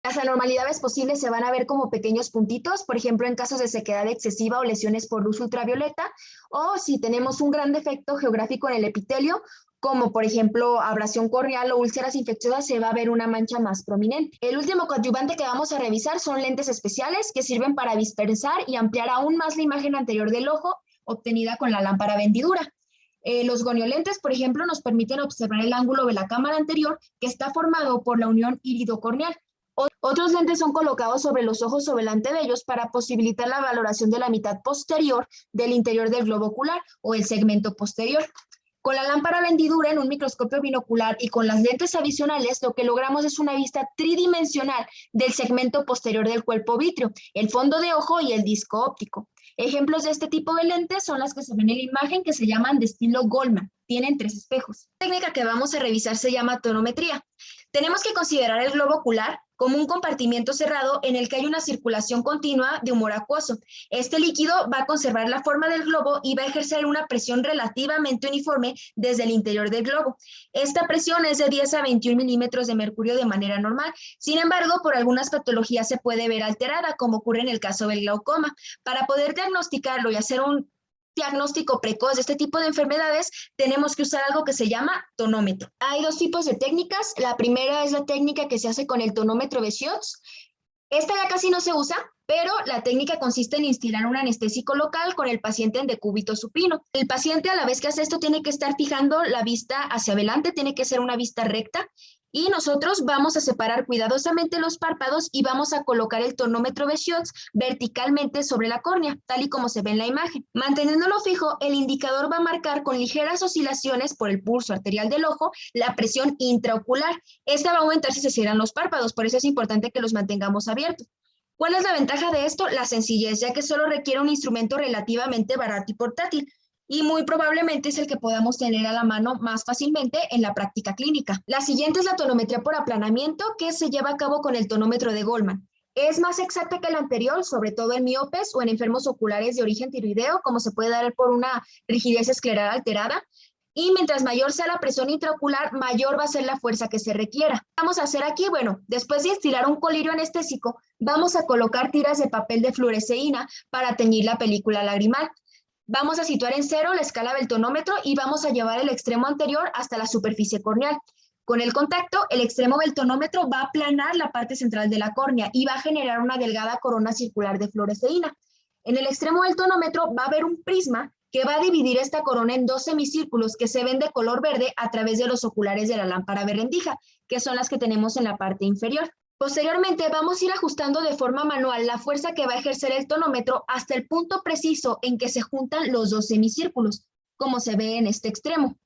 Las anormalidades posibles se van a ver como pequeños puntitos, por ejemplo, en casos de sequedad excesiva o lesiones por luz ultravioleta, o si tenemos un gran defecto geográfico en el epitelio, como por ejemplo abrasión corneal o úlceras infecciosas, se va a ver una mancha más prominente. El último coadyuvante que vamos a revisar son lentes especiales que sirven para dispersar y ampliar aún más la imagen anterior del ojo obtenida con la lámpara vendidura. Los goniolentes, por ejemplo, nos permiten observar el ángulo de la cámara anterior que está formado por la unión iridocorneal. Otros lentes son colocados sobre los ojos o delante de ellos para posibilitar la valoración de la mitad posterior del interior del globo ocular o el segmento posterior. Con la lámpara vendidura en un microscopio binocular y con las lentes adicionales, lo que logramos es una vista tridimensional del segmento posterior del cuerpo vítreo, el fondo de ojo y el disco óptico. Ejemplos de este tipo de lentes son las que se ven en la imagen, que se llaman de estilo Goldman. Tienen 3 espejos. La técnica que vamos a revisar se llama tonometría. Tenemos que considerar el globo ocular como un compartimiento cerrado en el que hay una circulación continua de humor acuoso. Este líquido va a conservar la forma del globo y va a ejercer una presión relativamente uniforme desde el interior del globo. Esta presión es de 10 a 21 milímetros de mercurio de manera normal. Sin embargo, por algunas patologías se puede ver alterada, como ocurre en el caso del glaucoma. Para poder diagnosticarlo y hacer un diagnóstico precoz de este tipo de enfermedades, tenemos que usar algo que se llama tonómetro. Hay 2 tipos de técnicas. La primera es la técnica que se hace con el tonómetro de Schiotz. Esta ya casi no se usa, pero la técnica consiste en instilar un anestésico local con el paciente en decúbito supino. El paciente, a la vez que hace esto, tiene que estar fijando la vista hacia adelante, tiene que ser una vista recta, y nosotros vamos a separar cuidadosamente los párpados y vamos a colocar el tonómetro de Schiotz verticalmente sobre la córnea, tal y como se ve en la imagen. Manteniéndolo fijo, el indicador va a marcar con ligeras oscilaciones por el pulso arterial del ojo la presión intraocular. Esta va a aumentar si se cierran los párpados, por eso es importante que los mantengamos abiertos. ¿Cuál es la ventaja de esto? La sencillez, ya que solo requiere un instrumento relativamente barato y portátil, y muy probablemente es el que podamos tener a la mano más fácilmente en la práctica clínica. La siguiente es la tonometría por aplanamiento, que se lleva a cabo con el tonómetro de Goldman. Es más exacta que la anterior, sobre todo en miopes o en enfermos oculares de origen tiroideo, como se puede dar por una rigidez escleral alterada. Y mientras mayor sea la presión intraocular, mayor va a ser la fuerza que se requiera. ¿Qué vamos a hacer aquí? Bueno, después de instilar un colirio anestésico, vamos a colocar tiras de papel de fluoresceína para teñir la película lagrimal. Vamos a situar en 0 la escala del tonómetro y vamos a llevar el extremo anterior hasta la superficie corneal. Con el contacto, el extremo del tonómetro va a aplanar la parte central de la córnea y va a generar una delgada corona circular de fluoresceína. En el extremo del tonómetro va a haber un prisma que va a dividir esta corona en 2 semicírculos que se ven de color verde a través de los oculares de la lámpara de rendija, que son las que tenemos en la parte inferior. Posteriormente vamos a ir ajustando de forma manual la fuerza que va a ejercer el tonómetro hasta el punto preciso en que se juntan los 2 semicírculos, como se ve en este extremo.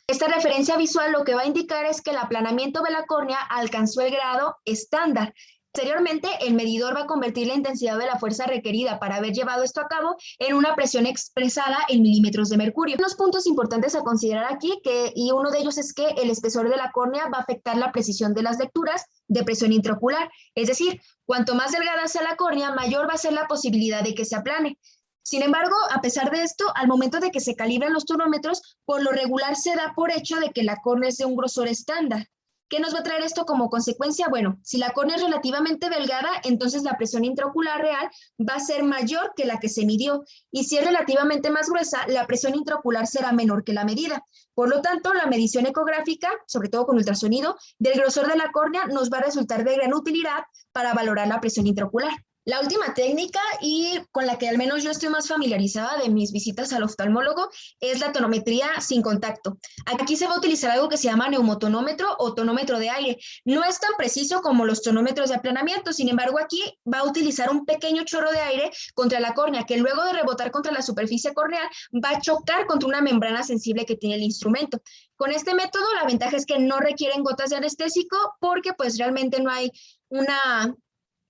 Esta referencia visual lo que va a indicar es que el aplanamiento de la córnea alcanzó el grado estándar. Posteriormente, el medidor va a convertir la intensidad de la fuerza requerida para haber llevado esto a cabo en una presión expresada en milímetros de mercurio. Unos puntos importantes a considerar aquí, y uno de ellos es que el espesor de la córnea va a afectar la precisión de las lecturas de presión intraocular. Es decir, cuanto más delgada sea la córnea, mayor va a ser la posibilidad de que se aplane. Sin embargo, a pesar de esto, al momento de que se calibran los tonómetros, por lo regular se da por hecho de que la córnea es de un grosor estándar. ¿Qué nos va a traer esto como consecuencia? Bueno, si la córnea es relativamente delgada, entonces la presión intraocular real va a ser mayor que la que se midió, y si es relativamente más gruesa, la presión intraocular será menor que la medida. Por lo tanto, la medición ecográfica, sobre todo con ultrasonido, del grosor de la córnea nos va a resultar de gran utilidad para valorar la presión intraocular. La última técnica, y con la que al menos yo estoy más familiarizada de mis visitas al oftalmólogo, es la tonometría sin contacto. Aquí se va a utilizar algo que se llama neumotonómetro o tonómetro de aire. No es tan preciso como los tonómetros de aplanamiento, sin embargo aquí va a utilizar un pequeño chorro de aire contra la córnea, que luego de rebotar contra la superficie corneal va a chocar contra una membrana sensible que tiene el instrumento. Con este método la ventaja es que no requieren gotas de anestésico, porque pues realmente no hay una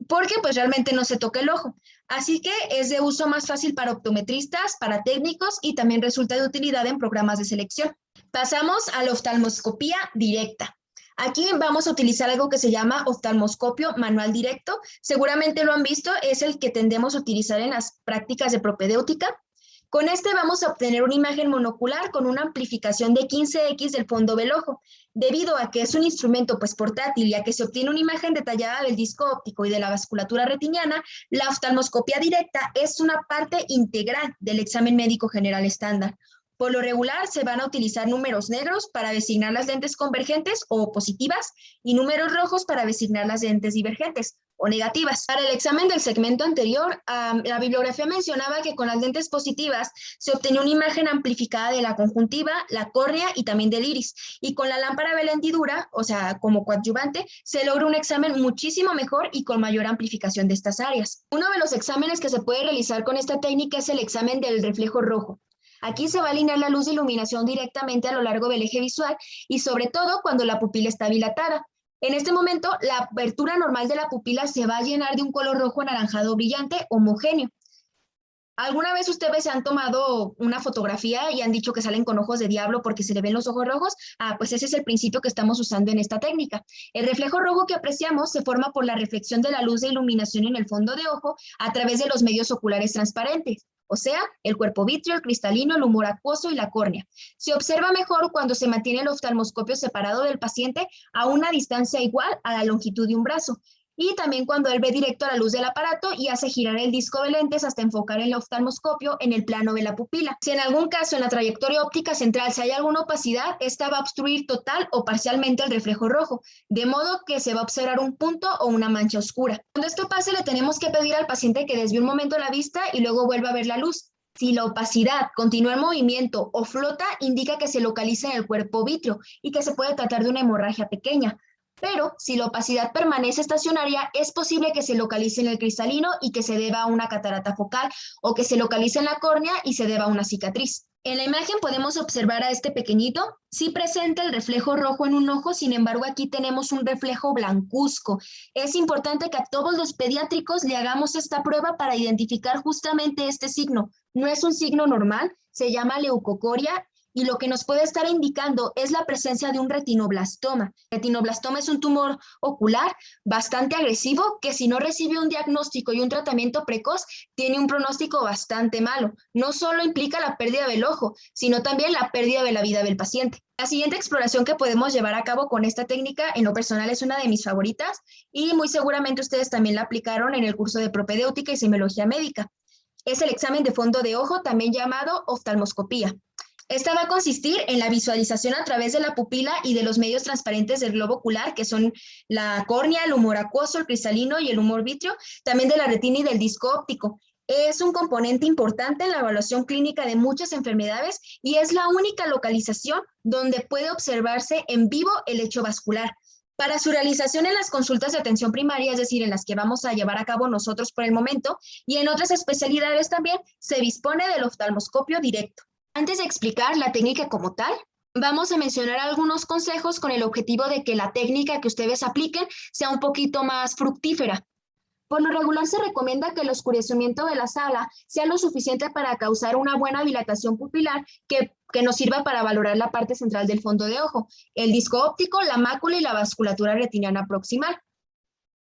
porque pues realmente no se toca el ojo. Así que es de uso más fácil para optometristas, para técnicos y también resulta de utilidad en programas de selección. Pasamos a la oftalmoscopía directa. Aquí vamos a utilizar algo que se llama oftalmoscopio manual directo. Seguramente lo han visto, es el que tendemos a utilizar en las prácticas de propedéutica. Con este vamos a obtener una imagen monocular con una amplificación de 15x del fondo del ojo. Debido a que es un instrumento pues portátil y a que se obtiene una imagen detallada del disco óptico y de la vasculatura retiniana, la oftalmoscopia directa es una parte integral del examen médico general estándar. Por lo regular, se van a utilizar números negros para designar las lentes convergentes o positivas y números rojos para designar las lentes divergentes o negativas. Para el examen del segmento anterior, la bibliografía mencionaba que con las lentes positivas se obtenía una imagen amplificada de la conjuntiva, la córnea y también del iris. Y con la lámpara de la hendidura, o sea, como coadyuvante, se logra un examen muchísimo mejor y con mayor amplificación de estas áreas. Uno de los exámenes que se puede realizar con esta técnica es el examen del reflejo rojo. Aquí se va a alinear la luz de iluminación directamente a lo largo del eje visual y sobre todo cuando la pupila está dilatada. En este momento, la apertura normal de la pupila se va a llenar de un color rojo anaranjado brillante homogéneo. ¿Alguna vez ustedes se han tomado una fotografía y han dicho que salen con ojos de diablo porque se le ven los ojos rojos? Pues ese es el principio que estamos usando en esta técnica. El reflejo rojo que apreciamos se forma por la reflexión de la luz de iluminación en el fondo de ojo a través de los medios oculares transparentes, o sea, el cuerpo vítreo, el cristalino, el humor acuoso y la córnea. Se observa mejor cuando se mantiene el oftalmoscopio separado del paciente a una distancia igual a la longitud de un brazo. Y también cuando él ve directo a la luz del aparato y hace girar el disco de lentes hasta enfocar el oftalmoscopio en el plano de la pupila. Si en algún caso en la trayectoria óptica central si hay alguna opacidad, esta va a obstruir total o parcialmente el reflejo rojo, de modo que se va a observar un punto o una mancha oscura. Cuando esto pase, le tenemos que pedir al paciente que desvíe un momento la vista y luego vuelva a ver la luz. Si la opacidad continúa en movimiento o flota, indica que se localiza en el cuerpo vítreo y que se puede tratar de una hemorragia pequeña. Pero si la opacidad permanece estacionaria, es posible que se localice en el cristalino y que se deba a una catarata focal o que se localice en la córnea y se deba a una cicatriz. En la imagen podemos observar a este pequeñito. Sí presenta el reflejo rojo en un ojo, sin embargo aquí tenemos un reflejo blancuzco. Es importante que a todos los pediátricos le hagamos esta prueba para identificar justamente este signo. No es un signo normal, se llama leucocoria y lo que nos puede estar indicando es la presencia de un retinoblastoma. El retinoblastoma es un tumor ocular bastante agresivo que si no recibe un diagnóstico y un tratamiento precoz, tiene un pronóstico bastante malo. No solo implica la pérdida del ojo, sino también la pérdida de la vida del paciente. La siguiente exploración que podemos llevar a cabo con esta técnica, en lo personal, es una de mis favoritas y muy seguramente ustedes también la aplicaron en el curso de propedéutica y semiología médica. Es el examen de fondo de ojo, también llamado oftalmoscopía. Esta va a consistir en la visualización a través de la pupila y de los medios transparentes del globo ocular, que son la córnea, el humor acuoso, el cristalino y el humor vítreo, también de la retina y del disco óptico. Es un componente importante en la evaluación clínica de muchas enfermedades y es la única localización donde puede observarse en vivo el hecho vascular. Para su realización en las consultas de atención primaria, es decir, en las que vamos a llevar a cabo nosotros por el momento, y en otras especialidades también, se dispone del oftalmoscopio directo. Antes de explicar la técnica como tal, vamos a mencionar algunos consejos con el objetivo de que la técnica que ustedes apliquen sea un poquito más fructífera. Por lo regular se recomienda que el oscurecimiento de la sala sea lo suficiente para causar una buena dilatación pupilar que nos sirva para valorar la parte central del fondo de ojo, el disco óptico, la mácula y la vasculatura retiniana proximal.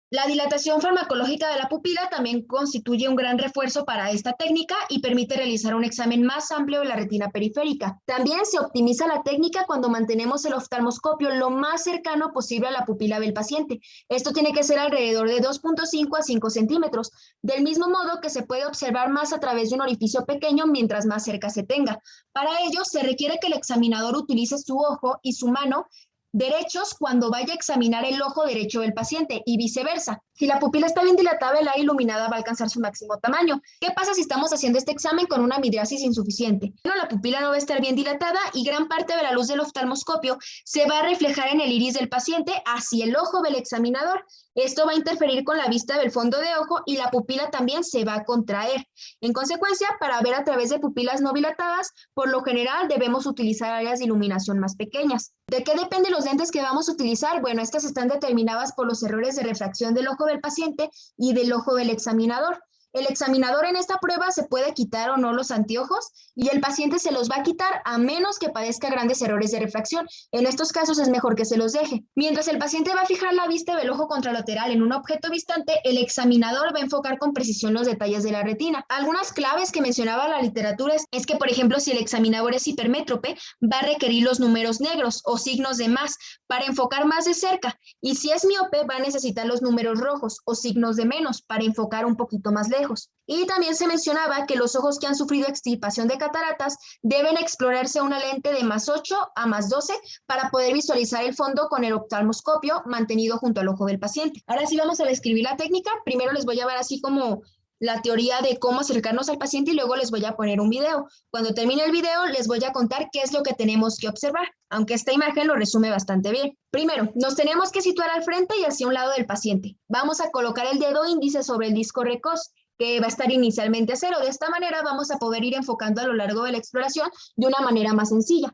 La dilatación farmacológica de la pupila también constituye un gran refuerzo para esta técnica y permite realizar un examen más amplio de la retina periférica. También se optimiza la técnica cuando mantenemos el oftalmoscopio lo más cercano posible a la pupila del paciente. Esto tiene que ser alrededor de 2.5 a 5 centímetros, del mismo modo que se puede observar más a través de un orificio pequeño mientras más cerca se tenga. Para ello, se requiere que el examinador utilice su ojo y su mano derechos cuando vaya a examinar el ojo derecho del paciente y viceversa. Si la pupila está bien dilatada, el área iluminada va a alcanzar su máximo tamaño. ¿Qué pasa si estamos haciendo este examen con una midriasis insuficiente? Bueno, la pupila no va a estar bien dilatada y gran parte de la luz del oftalmoscopio se va a reflejar en el iris del paciente hacia el ojo del examinador. Esto va a interferir con la vista del fondo de ojo y la pupila también se va a contraer. En consecuencia, para ver a través de pupilas no dilatadas, por lo general debemos utilizar áreas de iluminación más pequeñas. ¿De qué dependen los lentes que vamos a utilizar? Bueno, estas están determinadas por los errores de refracción del ojo ojo del paciente y del ojo del examinador. El examinador en esta prueba se puede quitar o no los anteojos y el paciente se los va a quitar a menos que padezca grandes errores de refracción. En estos casos es mejor que se los deje. Mientras el paciente va a fijar la vista del ojo contralateral en un objeto distante, el examinador va a enfocar con precisión los detalles de la retina. Algunas claves que mencionaba la literatura es que, por ejemplo, si el examinador es hipermétrope, va a requerir los números negros o signos de más para enfocar más de cerca. Y si es miope, va a necesitar los números rojos o signos de menos para enfocar un poquito más lejos. Y también se mencionaba que los ojos que han sufrido extirpación de cataratas deben explorarse una lente de +8 a +12 para poder visualizar el fondo con el oftalmoscopio mantenido junto al ojo del paciente. Ahora sí vamos a describir la técnica. Primero les voy a ver así como la teoría de cómo acercarnos al paciente y luego les voy a poner un video. Cuando termine el video les voy a contar qué es lo que tenemos que observar, aunque esta imagen lo resume bastante bien. Primero, nos tenemos que situar al frente y hacia un lado del paciente. Vamos a colocar el dedo índice sobre el disco recós, que va a estar inicialmente a 0. De esta manera vamos a poder ir enfocando a lo largo de la exploración de una manera más sencilla.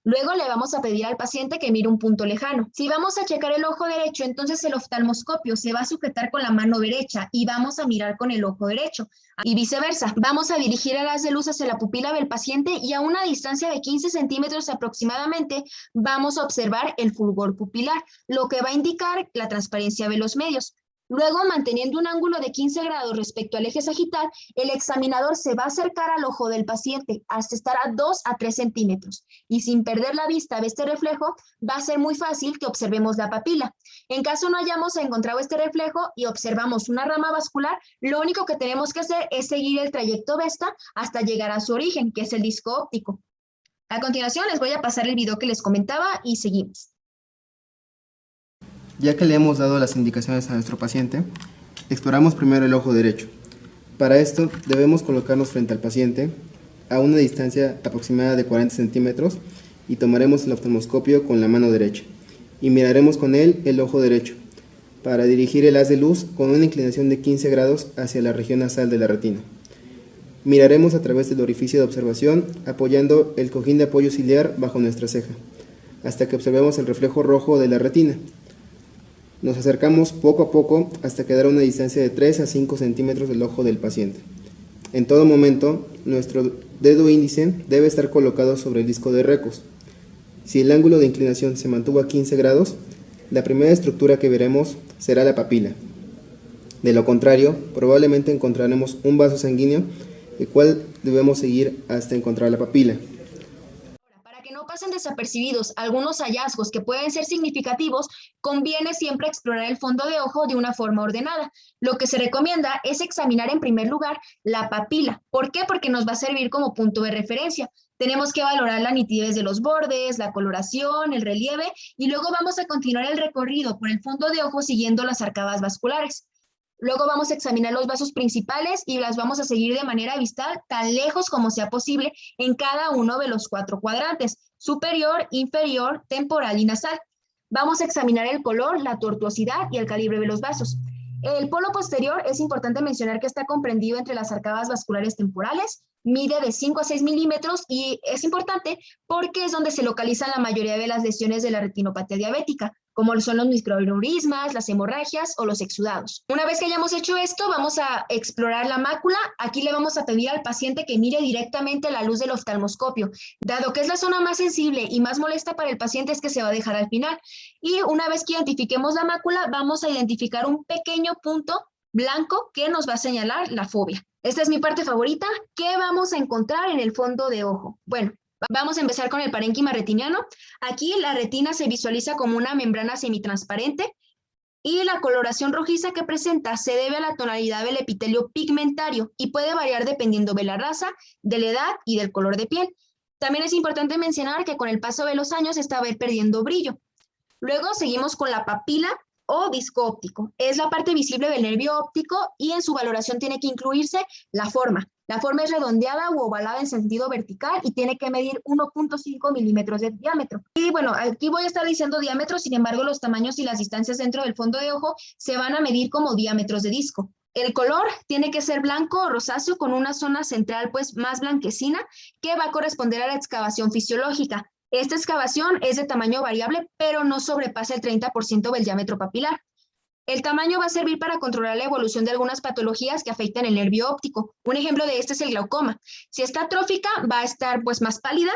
Luego le vamos a pedir al paciente que mire un punto lejano. Si vamos a checar el ojo derecho, entonces el oftalmoscopio se va a sujetar con la mano derecha y vamos a mirar con el ojo derecho. Y viceversa, vamos a dirigir el haz de luz hacia la pupila del paciente y a una distancia de 15 centímetros aproximadamente vamos a observar el fulgor pupilar, lo que va a indicar la transparencia de los medios. Luego, manteniendo un ángulo de 15 grados respecto al eje sagital, el examinador se va a acercar al ojo del paciente hasta estar a 2 a 3 centímetros. Y sin perder la vista de este reflejo, va a ser muy fácil que observemos la papila. En caso no hayamos encontrado este reflejo y observamos una rama vascular, lo único que tenemos que hacer es seguir el trayecto Vesta hasta llegar a su origen, que es el disco óptico. A continuación, les voy a pasar el video que les comentaba y seguimos. Ya que le hemos dado las indicaciones a nuestro paciente, exploramos primero el ojo derecho. Para esto debemos colocarnos frente al paciente a una distancia aproximada de 40 centímetros y tomaremos el oftalmoscopio con la mano derecha y miraremos con él el ojo derecho para dirigir el haz de luz con una inclinación de 15 grados hacia la región nasal de la retina. Miraremos a través del orificio de observación apoyando el cojín de apoyo ciliar bajo nuestra ceja hasta que observemos el reflejo rojo de la retina. Nos acercamos poco a poco hasta quedar a una distancia de 3 a 5 centímetros del ojo del paciente. En todo momento, nuestro dedo índice debe estar colocado sobre el disco de recós. Si el ángulo de inclinación se mantuvo a 15 grados, la primera estructura que veremos será la papila. De lo contrario, probablemente encontraremos un vaso sanguíneo, el cual debemos seguir hasta encontrar la papila. Para que no pasen desapercibidos algunos hallazgos que pueden ser significativos, conviene siempre explorar el fondo de ojo de una forma ordenada. Lo que se recomienda es examinar en primer lugar la papila. ¿Por qué? Porque nos va a servir como punto de referencia. Tenemos que valorar la nitidez de los bordes, la coloración, el relieve y luego vamos a continuar el recorrido por el fondo de ojo siguiendo las arcadas vasculares. Luego vamos a examinar los vasos principales y las vamos a seguir de manera vistal tan lejos como sea posible en cada uno de los 4 cuadrantes, superior, inferior, temporal y nasal. Vamos a examinar el color, la tortuosidad y el calibre de los vasos. El polo posterior es importante mencionar que está comprendido entre las arcadas vasculares temporales, mide de 5 a 6 milímetros y es importante porque es donde se localizan la mayoría de las lesiones de la retinopatía diabética, como son los microaneurismas, las hemorragias o los exudados. Una vez que hayamos hecho esto, vamos a explorar la mácula. Aquí le vamos a pedir al paciente que mire directamente la luz del oftalmoscopio. Dado que es la zona más sensible y más molesta para el paciente, es que se va a dejar al final. Y una vez que identifiquemos la mácula, vamos a identificar un pequeño punto blanco que nos va a señalar la fobia. Esta es mi parte favorita. ¿Qué vamos a encontrar en el fondo de ojo? Bueno, vamos a empezar con el parénquima retiniano. Aquí la retina se visualiza como una membrana semitransparente y la coloración rojiza que presenta se debe a la tonalidad del epitelio pigmentario y puede variar dependiendo de la raza, de la edad y del color de piel. También es importante mencionar que con el paso de los años esta va a ir perdiendo brillo. Luego seguimos con la papila o disco óptico. Es la parte visible del nervio óptico y en su valoración tiene que incluirse la forma. La forma es redondeada u ovalada en sentido vertical y tiene que medir 1.5 milímetros de diámetro. Y bueno, aquí voy a estar diciendo diámetro, sin embargo, los tamaños y las distancias dentro del fondo de ojo se van a medir como diámetros de disco. El color tiene que ser blanco o rosáceo con una zona central pues más blanquecina que va a corresponder a la excavación fisiológica. Esta excavación es de tamaño variable, pero no sobrepasa el 30% del diámetro papilar. El tamaño va a servir para controlar la evolución de algunas patologías que afectan el nervio óptico. Un ejemplo de este es el glaucoma. Si está atrófica, va a estar pues más pálida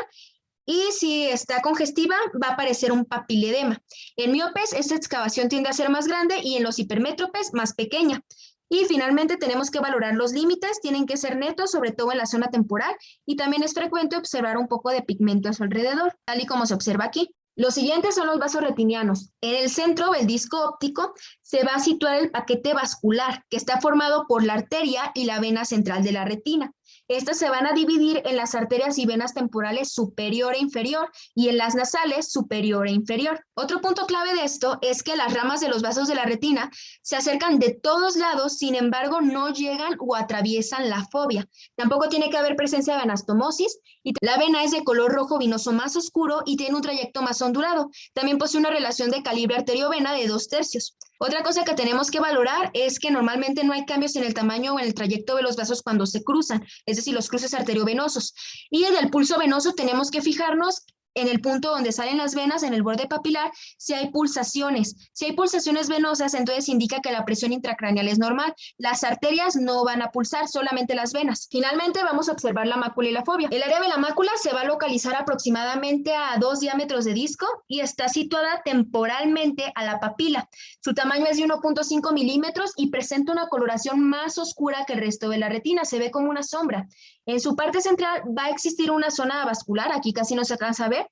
y si está congestiva, va a aparecer un papiledema. En miopes, esta excavación tiende a ser más grande y en los hipermétropes, más pequeña. Y finalmente tenemos que valorar los límites, tienen que ser netos, sobre todo en la zona temporal, y también es frecuente observar un poco de pigmento a su alrededor, tal y como se observa aquí. Los siguientes son los vasos retinianos. En el centro del disco óptico se va a situar el paquete vascular, que está formado por la arteria y la vena central de la retina. Estas se van a dividir en las arterias y venas temporales superior e inferior y en las nasales superior e inferior. Otro punto clave de esto es que las ramas de los vasos de la retina se acercan de todos lados, sin embargo no llegan o atraviesan la fóvea. Tampoco tiene que haber presencia de anastomosis y la vena es de color rojo vinoso más oscuro y tiene un trayecto más ondulado. También posee una relación de calibre arteriovena de 2/3. Otra cosa que tenemos que valorar es que normalmente no hay cambios en el tamaño o en el trayecto de los vasos cuando se cruzan, es decir, los cruces arteriovenosos. Y en el pulso venoso tenemos que fijarnos en el punto donde salen las venas, en el borde papilar, si hay pulsaciones. Si hay pulsaciones venosas, entonces indica que la presión intracraneal es normal. Las arterias no van a pulsar, solamente las venas. Finalmente, vamos a observar la mácula y la fovea. El área de la mácula se va a localizar aproximadamente a 2 diámetros de disco y está situada temporalmente a la papila. Su tamaño es de 1.5 milímetros y presenta una coloración más oscura que el resto de la retina. Se ve como una sombra. En su parte central va a existir una zona vascular, aquí casi no se alcanza a ver,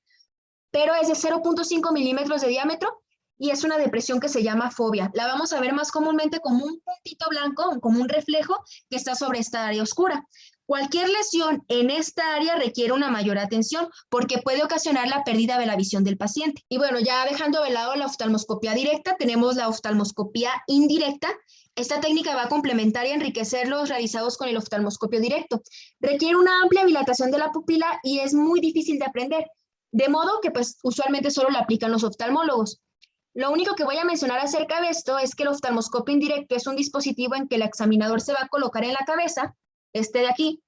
pero es de 0.5 milímetros de diámetro y es una depresión que se llama fovea. La vamos a ver más comúnmente como un puntito blanco, como un reflejo que está sobre esta área oscura. Cualquier lesión en esta área requiere una mayor atención porque puede ocasionar la pérdida de la visión del paciente. Y bueno, ya dejando de lado la oftalmoscopía directa, tenemos la oftalmoscopía indirecta. Esta técnica va a complementar y enriquecer los realizados con el oftalmoscopio directo. Requiere una amplia dilatación de la pupila y es muy difícil de aprender, de modo que pues usualmente solo lo aplican los oftalmólogos. Lo único que voy a mencionar acerca de esto es que el oftalmoscopio indirecto es un dispositivo en que el examinador se va a colocar en la cabeza, este de aquí,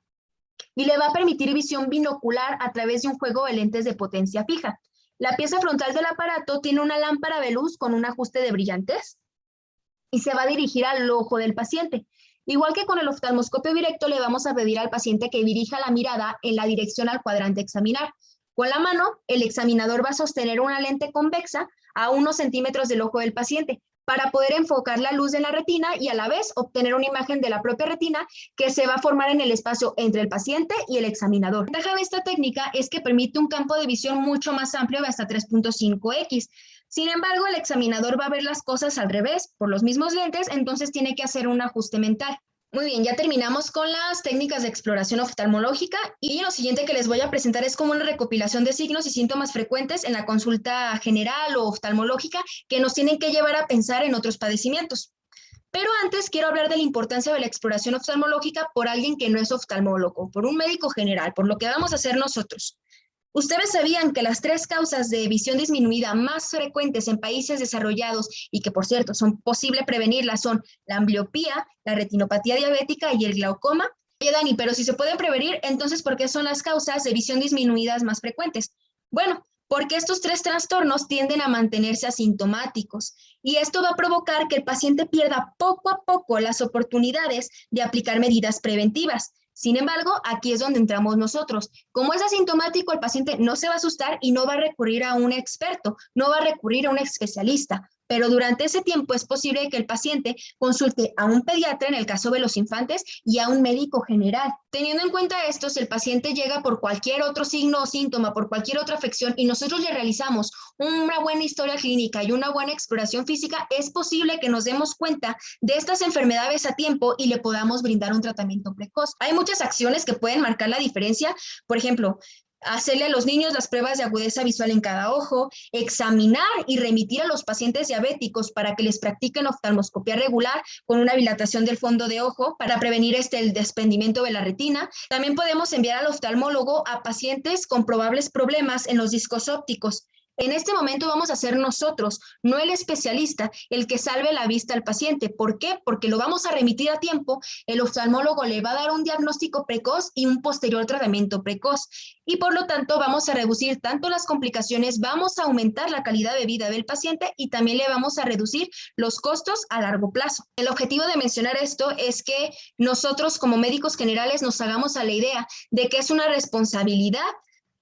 y le va a permitir visión binocular a través de un juego de lentes de potencia fija. La pieza frontal del aparato tiene una lámpara de luz con un ajuste de brillantez y se va a dirigir al ojo del paciente. Igual que con el oftalmoscopio directo, le vamos a pedir al paciente que dirija la mirada en la dirección al cuadrante a examinar. Con la mano, el examinador va a sostener una lente convexa a unos centímetros del ojo del paciente para poder enfocar la luz de la retina y a la vez obtener una imagen de la propia retina que se va a formar en el espacio entre el paciente y el examinador. La ventaja de esta técnica es que permite un campo de visión mucho más amplio de hasta 3.5x. Sin embargo, el examinador va a ver las cosas al revés, por los mismos lentes, entonces tiene que hacer un ajuste mental. Muy bien, ya terminamos con las técnicas de exploración oftalmológica y lo siguiente que les voy a presentar es como una recopilación de signos y síntomas frecuentes en la consulta general o oftalmológica que nos tienen que llevar a pensar en otros padecimientos. Pero antes quiero hablar de la importancia de la exploración oftalmológica por alguien que no es oftalmólogo, por un médico general, por lo que vamos a hacer nosotros. ¿Ustedes sabían que las 3 causas de visión disminuida más frecuentes en países desarrollados y que, por cierto, son posible prevenirlas son la ambliopía, la retinopatía diabética y el glaucoma? Oye, Dani, pero si se pueden prevenir, entonces, ¿por qué son las causas de visión disminuidas más frecuentes? Bueno, porque estos 3 trastornos tienden a mantenerse asintomáticos y esto va a provocar que el paciente pierda poco a poco las oportunidades de aplicar medidas preventivas. Sin embargo, aquí es donde entramos nosotros. Como es asintomático, el paciente no se va a asustar y no va a recurrir a un experto, no va a recurrir a un especialista. Pero durante ese tiempo es posible que el paciente consulte a un pediatra en el caso de los infantes y a un médico general. Teniendo en cuenta esto, si el paciente llega por cualquier otro signo o síntoma, por cualquier otra afección y nosotros le realizamos una buena historia clínica y una buena exploración física, es posible que nos demos cuenta de estas enfermedades a tiempo y le podamos brindar un tratamiento precoz. Hay muchas acciones que pueden marcar la diferencia, por ejemplo, hacerle a los niños las pruebas de agudeza visual en cada ojo, examinar y remitir a los pacientes diabéticos para que les practiquen oftalmoscopía regular con una dilatación del fondo de ojo para prevenir el desprendimiento de la retina. También podemos enviar al oftalmólogo a pacientes con probables problemas en los discos ópticos. En este momento vamos a ser nosotros, no el especialista, el que salve la vista al paciente. ¿Por qué? Porque lo vamos a remitir a tiempo, el oftalmólogo le va a dar un diagnóstico precoz y un posterior tratamiento precoz. Y por lo tanto vamos a reducir tanto las complicaciones, vamos a aumentar la calidad de vida del paciente y también le vamos a reducir los costos a largo plazo. El objetivo de mencionar esto es que nosotros como médicos generales nos hagamos a la idea de que es una responsabilidad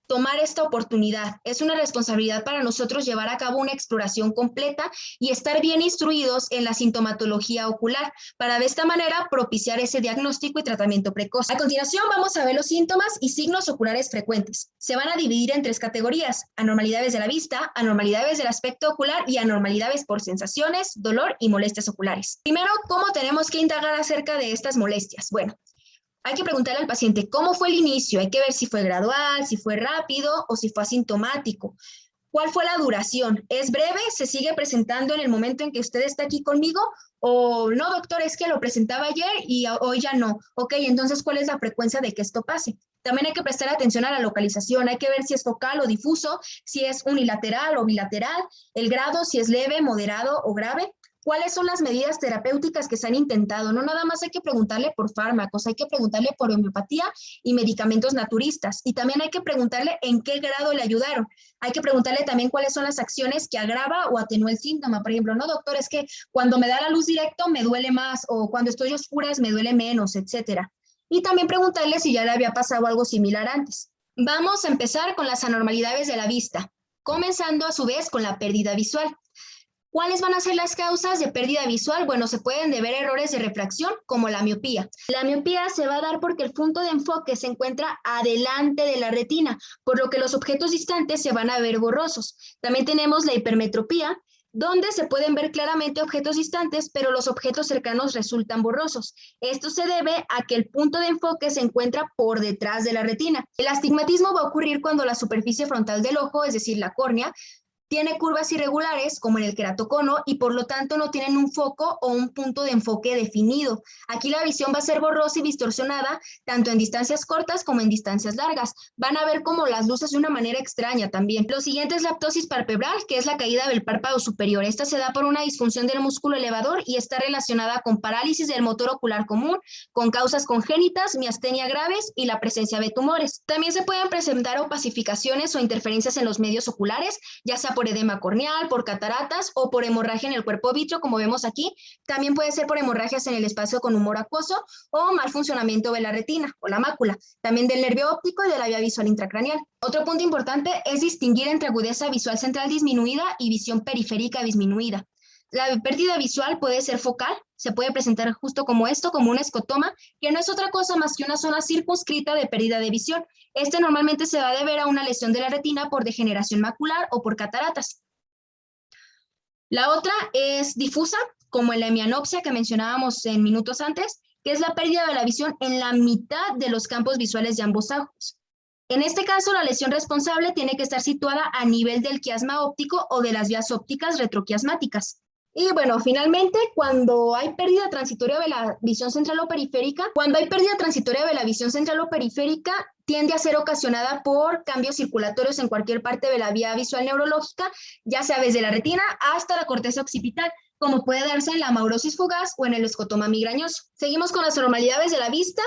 tomar esta oportunidad. Es una responsabilidad para nosotros llevar a cabo una exploración completa y estar bien instruidos en la sintomatología ocular para de esta manera propiciar ese diagnóstico y tratamiento precoz. A continuación vamos a ver los síntomas y signos oculares frecuentes. Se van a dividir en 3 categorías: anormalidades de la vista, anormalidades del aspecto ocular y anormalidades por sensaciones, dolor y molestias oculares. Primero, ¿cómo tenemos que indagar acerca de estas molestias? Bueno, hay que preguntarle al paciente cómo fue el inicio, hay que ver si fue gradual, si fue rápido o si fue asintomático. ¿Cuál fue la duración? ¿Es breve? ¿Se sigue presentando en el momento en que usted está aquí conmigo? ¿O no, doctor, es que lo presentaba ayer y hoy ya no? Ok, entonces, ¿cuál es la frecuencia de que esto pase? También hay que prestar atención a la localización, hay que ver si es focal o difuso, si es unilateral o bilateral, el grado, si es leve, moderado o grave. ¿Cuáles son las medidas terapéuticas que se han intentado? No nada más hay que preguntarle por fármacos, hay que preguntarle por homeopatía y medicamentos naturistas. Y también hay que preguntarle en qué grado le ayudaron. Hay que preguntarle también cuáles son las acciones que agrava o atenúa el síntoma. Por ejemplo, no, doctor, es que cuando me da la luz directo me duele más o cuando estoy a oscuras me duele menos, etcétera. Y también preguntarle si ya le había pasado algo similar antes. Vamos a empezar con las anormalidades de la vista, comenzando a su vez con la pérdida visual. ¿Cuáles van a ser las causas de pérdida visual? Bueno, se pueden deber errores de refracción como la miopía. La miopía se va a dar porque el punto de enfoque se encuentra adelante de la retina, por lo que los objetos distantes se van a ver borrosos. También tenemos la hipermetropía, donde se pueden ver claramente objetos distantes, pero los objetos cercanos resultan borrosos. Esto se debe a que el punto de enfoque se encuentra por detrás de la retina. El astigmatismo va a ocurrir cuando la superficie frontal del ojo, es decir, la córnea, tiene curvas irregulares, como en el queratocono, y por lo tanto no tienen un foco o un punto de enfoque definido. Aquí la visión va a ser borrosa y distorsionada, tanto en distancias cortas como en distancias largas. Van a ver como las luces de una manera extraña también. Lo siguiente es la ptosis palpebral, que es la caída del párpado superior. Esta se da por una disfunción del músculo elevador y está relacionada con parálisis del motor ocular común, con causas congénitas, miastenia graves y la presencia de tumores. También se pueden presentar opacificaciones o interferencias en los medios oculares, ya sea por edema corneal, por cataratas o por hemorragia en el cuerpo vítreo, como vemos aquí. También puede ser por hemorragias en el espacio con humor acuoso o mal funcionamiento de la retina o la mácula, también del nervio óptico y de la vía visual intracraneal. Otro punto importante es distinguir entre agudeza visual central disminuida y visión periférica disminuida. La pérdida visual puede ser focal, se puede presentar justo como esto, como un escotoma, que no es otra cosa más que una zona circunscrita de pérdida de visión. Este normalmente se va a deber a una lesión de la retina por degeneración macular o por cataratas. La otra es difusa, como en la hemianopsia que mencionábamos en minutos antes, que es la pérdida de la visión en la mitad de los campos visuales de ambos ojos. En este caso, la lesión responsable tiene que estar situada a nivel del quiasma óptico o de las vías ópticas retroquiasmáticas. Y bueno, finalmente, cuando hay pérdida transitoria de la visión central o periférica, tiende a ser ocasionada por cambios circulatorios en cualquier parte de la vía visual neurológica, ya sea desde la retina hasta la corteza occipital, como puede darse en la amaurosis fugaz o en el escotoma migrañoso. Seguimos con las anormalidades de la vista.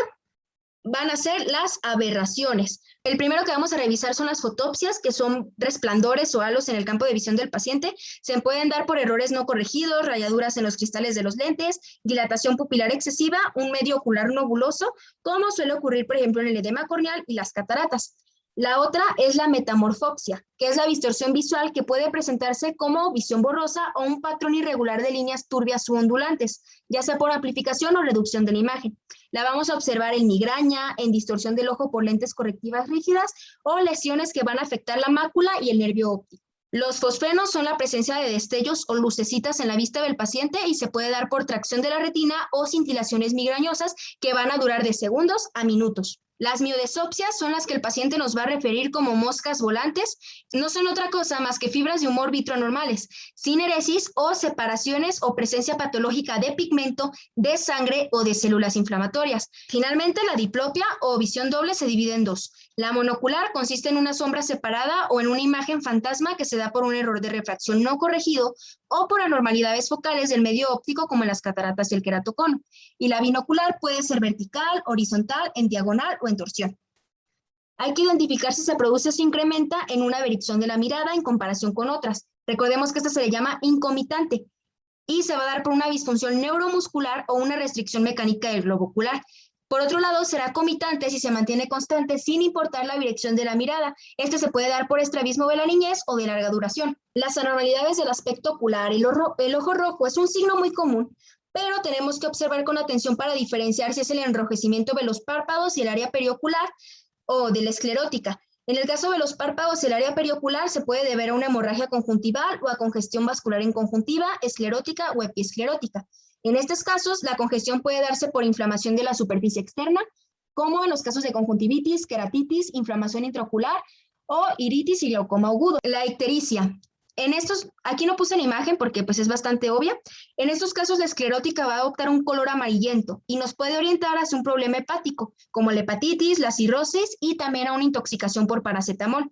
Van a ser las aberraciones. El primero que vamos a revisar son las fotopsias, que son resplandores o halos en el campo de visión del paciente. Se pueden dar por errores no corregidos, rayaduras en los cristales de los lentes, dilatación pupilar excesiva, un medio ocular nobuloso, como suele ocurrir, por ejemplo, en el edema corneal y las cataratas. La otra es la metamorfopsia, que es la distorsión visual que puede presentarse como visión borrosa o un patrón irregular de líneas turbias u ondulantes, ya sea por amplificación o reducción de la imagen. La vamos a observar en migraña, en distorsión del ojo por lentes correctivas rígidas o lesiones que van a afectar la mácula y el nervio óptico. Los fosfenos son la presencia de destellos o lucecitas en la vista del paciente y se puede dar por tracción de la retina o cintilaciones migrañosas que van a durar de segundos a minutos. Las miodesopsias son las que el paciente nos va a referir como moscas volantes. No son otra cosa más que fibras de humor vitro-anormales, cineresis o separaciones o presencia patológica de pigmento, de sangre o de células inflamatorias. Finalmente, la diplopia o visión doble se divide en dos, La monocular consiste en una sombra separada o en una imagen fantasma que se da por un error de refracción no corregido o por anormalidades focales del medio óptico como en las cataratas y el queratocono. Y la binocular puede ser vertical, horizontal, en diagonal o en torsión. Hay que identificar si se produce o se incrementa en una averición de la mirada en comparación con otras. Recordemos que esta se le llama incomitante y se va a dar por una disfunción neuromuscular o una restricción mecánica del globo ocular. Por otro lado, será comitante si se mantiene constante sin importar la dirección de la mirada. Este se puede dar por estrabismo de la niñez o de larga duración. Las anormalidades del aspecto ocular. El ojo rojo es un signo muy común, pero tenemos que observar con atención para diferenciar si es el enrojecimiento de los párpados y el área periocular o de la esclerótica. En el caso de los párpados, el área periocular se puede deber a una hemorragia conjuntival o a congestión vascular en conjuntiva, esclerótica o epiesclerótica. En estos casos, la congestión puede darse por inflamación de la superficie externa, como en los casos de conjuntivitis, queratitis, inflamación intraocular o iritis y glaucoma agudo. La ictericia. Aquí no puse la imagen porque pues es bastante obvia. En estos casos la esclerótica va a adoptar un color amarillento y nos puede orientar hacia un problema hepático, como la hepatitis, la cirrosis y también a una intoxicación por paracetamol.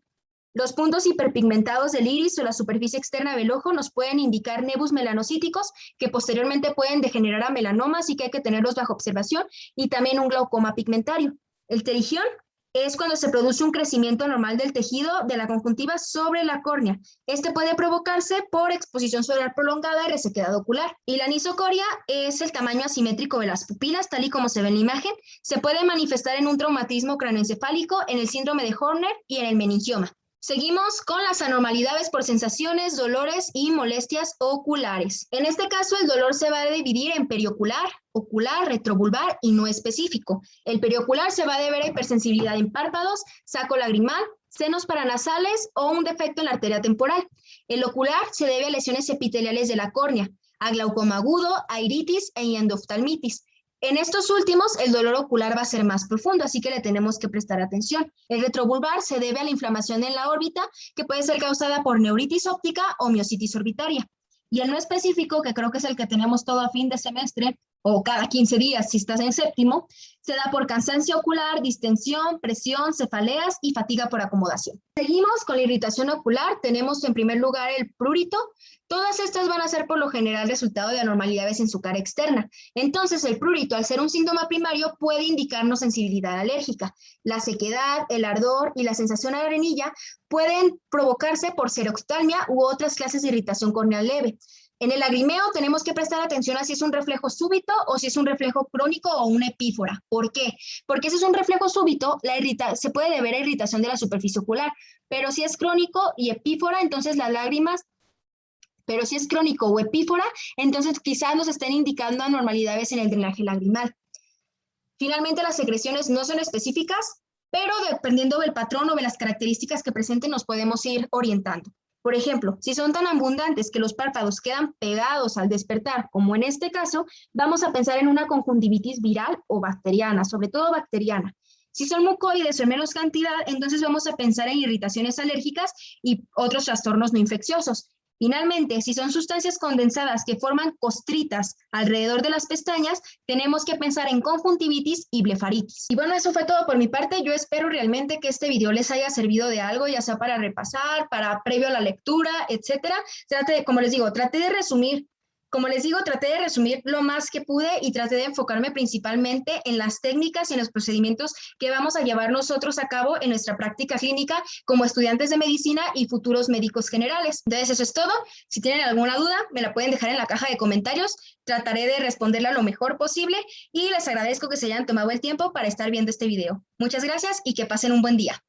Los puntos hiperpigmentados del iris o la superficie externa del ojo nos pueden indicar nebus melanocíticos que posteriormente pueden degenerar a melanoma, así que hay que tenerlos bajo observación, y también un glaucoma pigmentario. El terigión es cuando se produce un crecimiento normal del tejido de la conjuntiva sobre la córnea. Este puede provocarse por exposición solar prolongada y resequedad ocular. Y la anisocoria es el tamaño asimétrico de las pupilas, tal y como se ve en la imagen. Se puede manifestar en un traumatismo cráneoencefálico, en el síndrome de Horner y en el meningioma. Seguimos con las anormalidades por sensaciones, dolores y molestias oculares. En este caso, el dolor se va a dividir en periocular, ocular, retrovulvar y no específico. El periocular se va a deber a hipersensibilidad en párpados, saco lagrimal, senos paranasales o un defecto en la arteria temporal. El ocular se debe a lesiones epiteliales de la córnea, a glaucoma agudo, a iritis e endoftalmitis. En estos últimos, el dolor ocular va a ser más profundo, así que le tenemos que prestar atención. El retrovulvar se debe a la inflamación en la órbita, que puede ser causada por neuritis óptica o miositis orbitaria. Y el no específico, que creo que es el que tenemos todo a fin de semestre, o cada 15 días si estás en séptimo, se da por cansancio ocular, distensión, presión, cefaleas y fatiga por acomodación. Seguimos con la irritación ocular. Tenemos en primer lugar el prurito. Todas estas van a ser por lo general resultado de anormalidades en su cara externa. Entonces, el prurito, al ser un síntoma primario, puede indicarnos sensibilidad alérgica. La sequedad, el ardor y la sensación a arenilla pueden provocarse por xeroftalmia u otras clases de irritación corneal leve. En el lagrimeo tenemos que prestar atención a si es un reflejo súbito o si es un reflejo crónico o una epífora. ¿Por qué? Porque si es un reflejo súbito, se puede deber a irritación de la superficie ocular, pero si es crónico y epífora, entonces las lágrimas, pero si es crónico o epífora, entonces quizás nos estén indicando anormalidades en el drenaje lagrimal. Finalmente, las secreciones no son específicas, pero dependiendo del patrón o de las características que presenten, nos podemos ir orientando. Por ejemplo, si son tan abundantes que los párpados quedan pegados al despertar, como en este caso, vamos a pensar en una conjuntivitis viral o bacteriana, sobre todo bacteriana. Si son mucoides o en menos cantidad, entonces vamos a pensar en irritaciones alérgicas y otros trastornos no infecciosos. Finalmente, si son sustancias condensadas que forman costritas alrededor de las pestañas, tenemos que pensar en conjuntivitis y blefaritis. Y bueno, eso fue todo por mi parte. Yo espero realmente que este video les haya servido de algo, ya sea para repasar, para previo a la lectura, etcétera. Como les digo, traté de resumir lo más que pude y traté de enfocarme principalmente en las técnicas y en los procedimientos que vamos a llevar nosotros a cabo en nuestra práctica clínica como estudiantes de medicina y futuros médicos generales. Entonces, eso es todo. Si tienen alguna duda, me la pueden dejar en la caja de comentarios. Trataré de responderla lo mejor posible y les agradezco que se hayan tomado el tiempo para estar viendo este video. Muchas gracias y que pasen un buen día.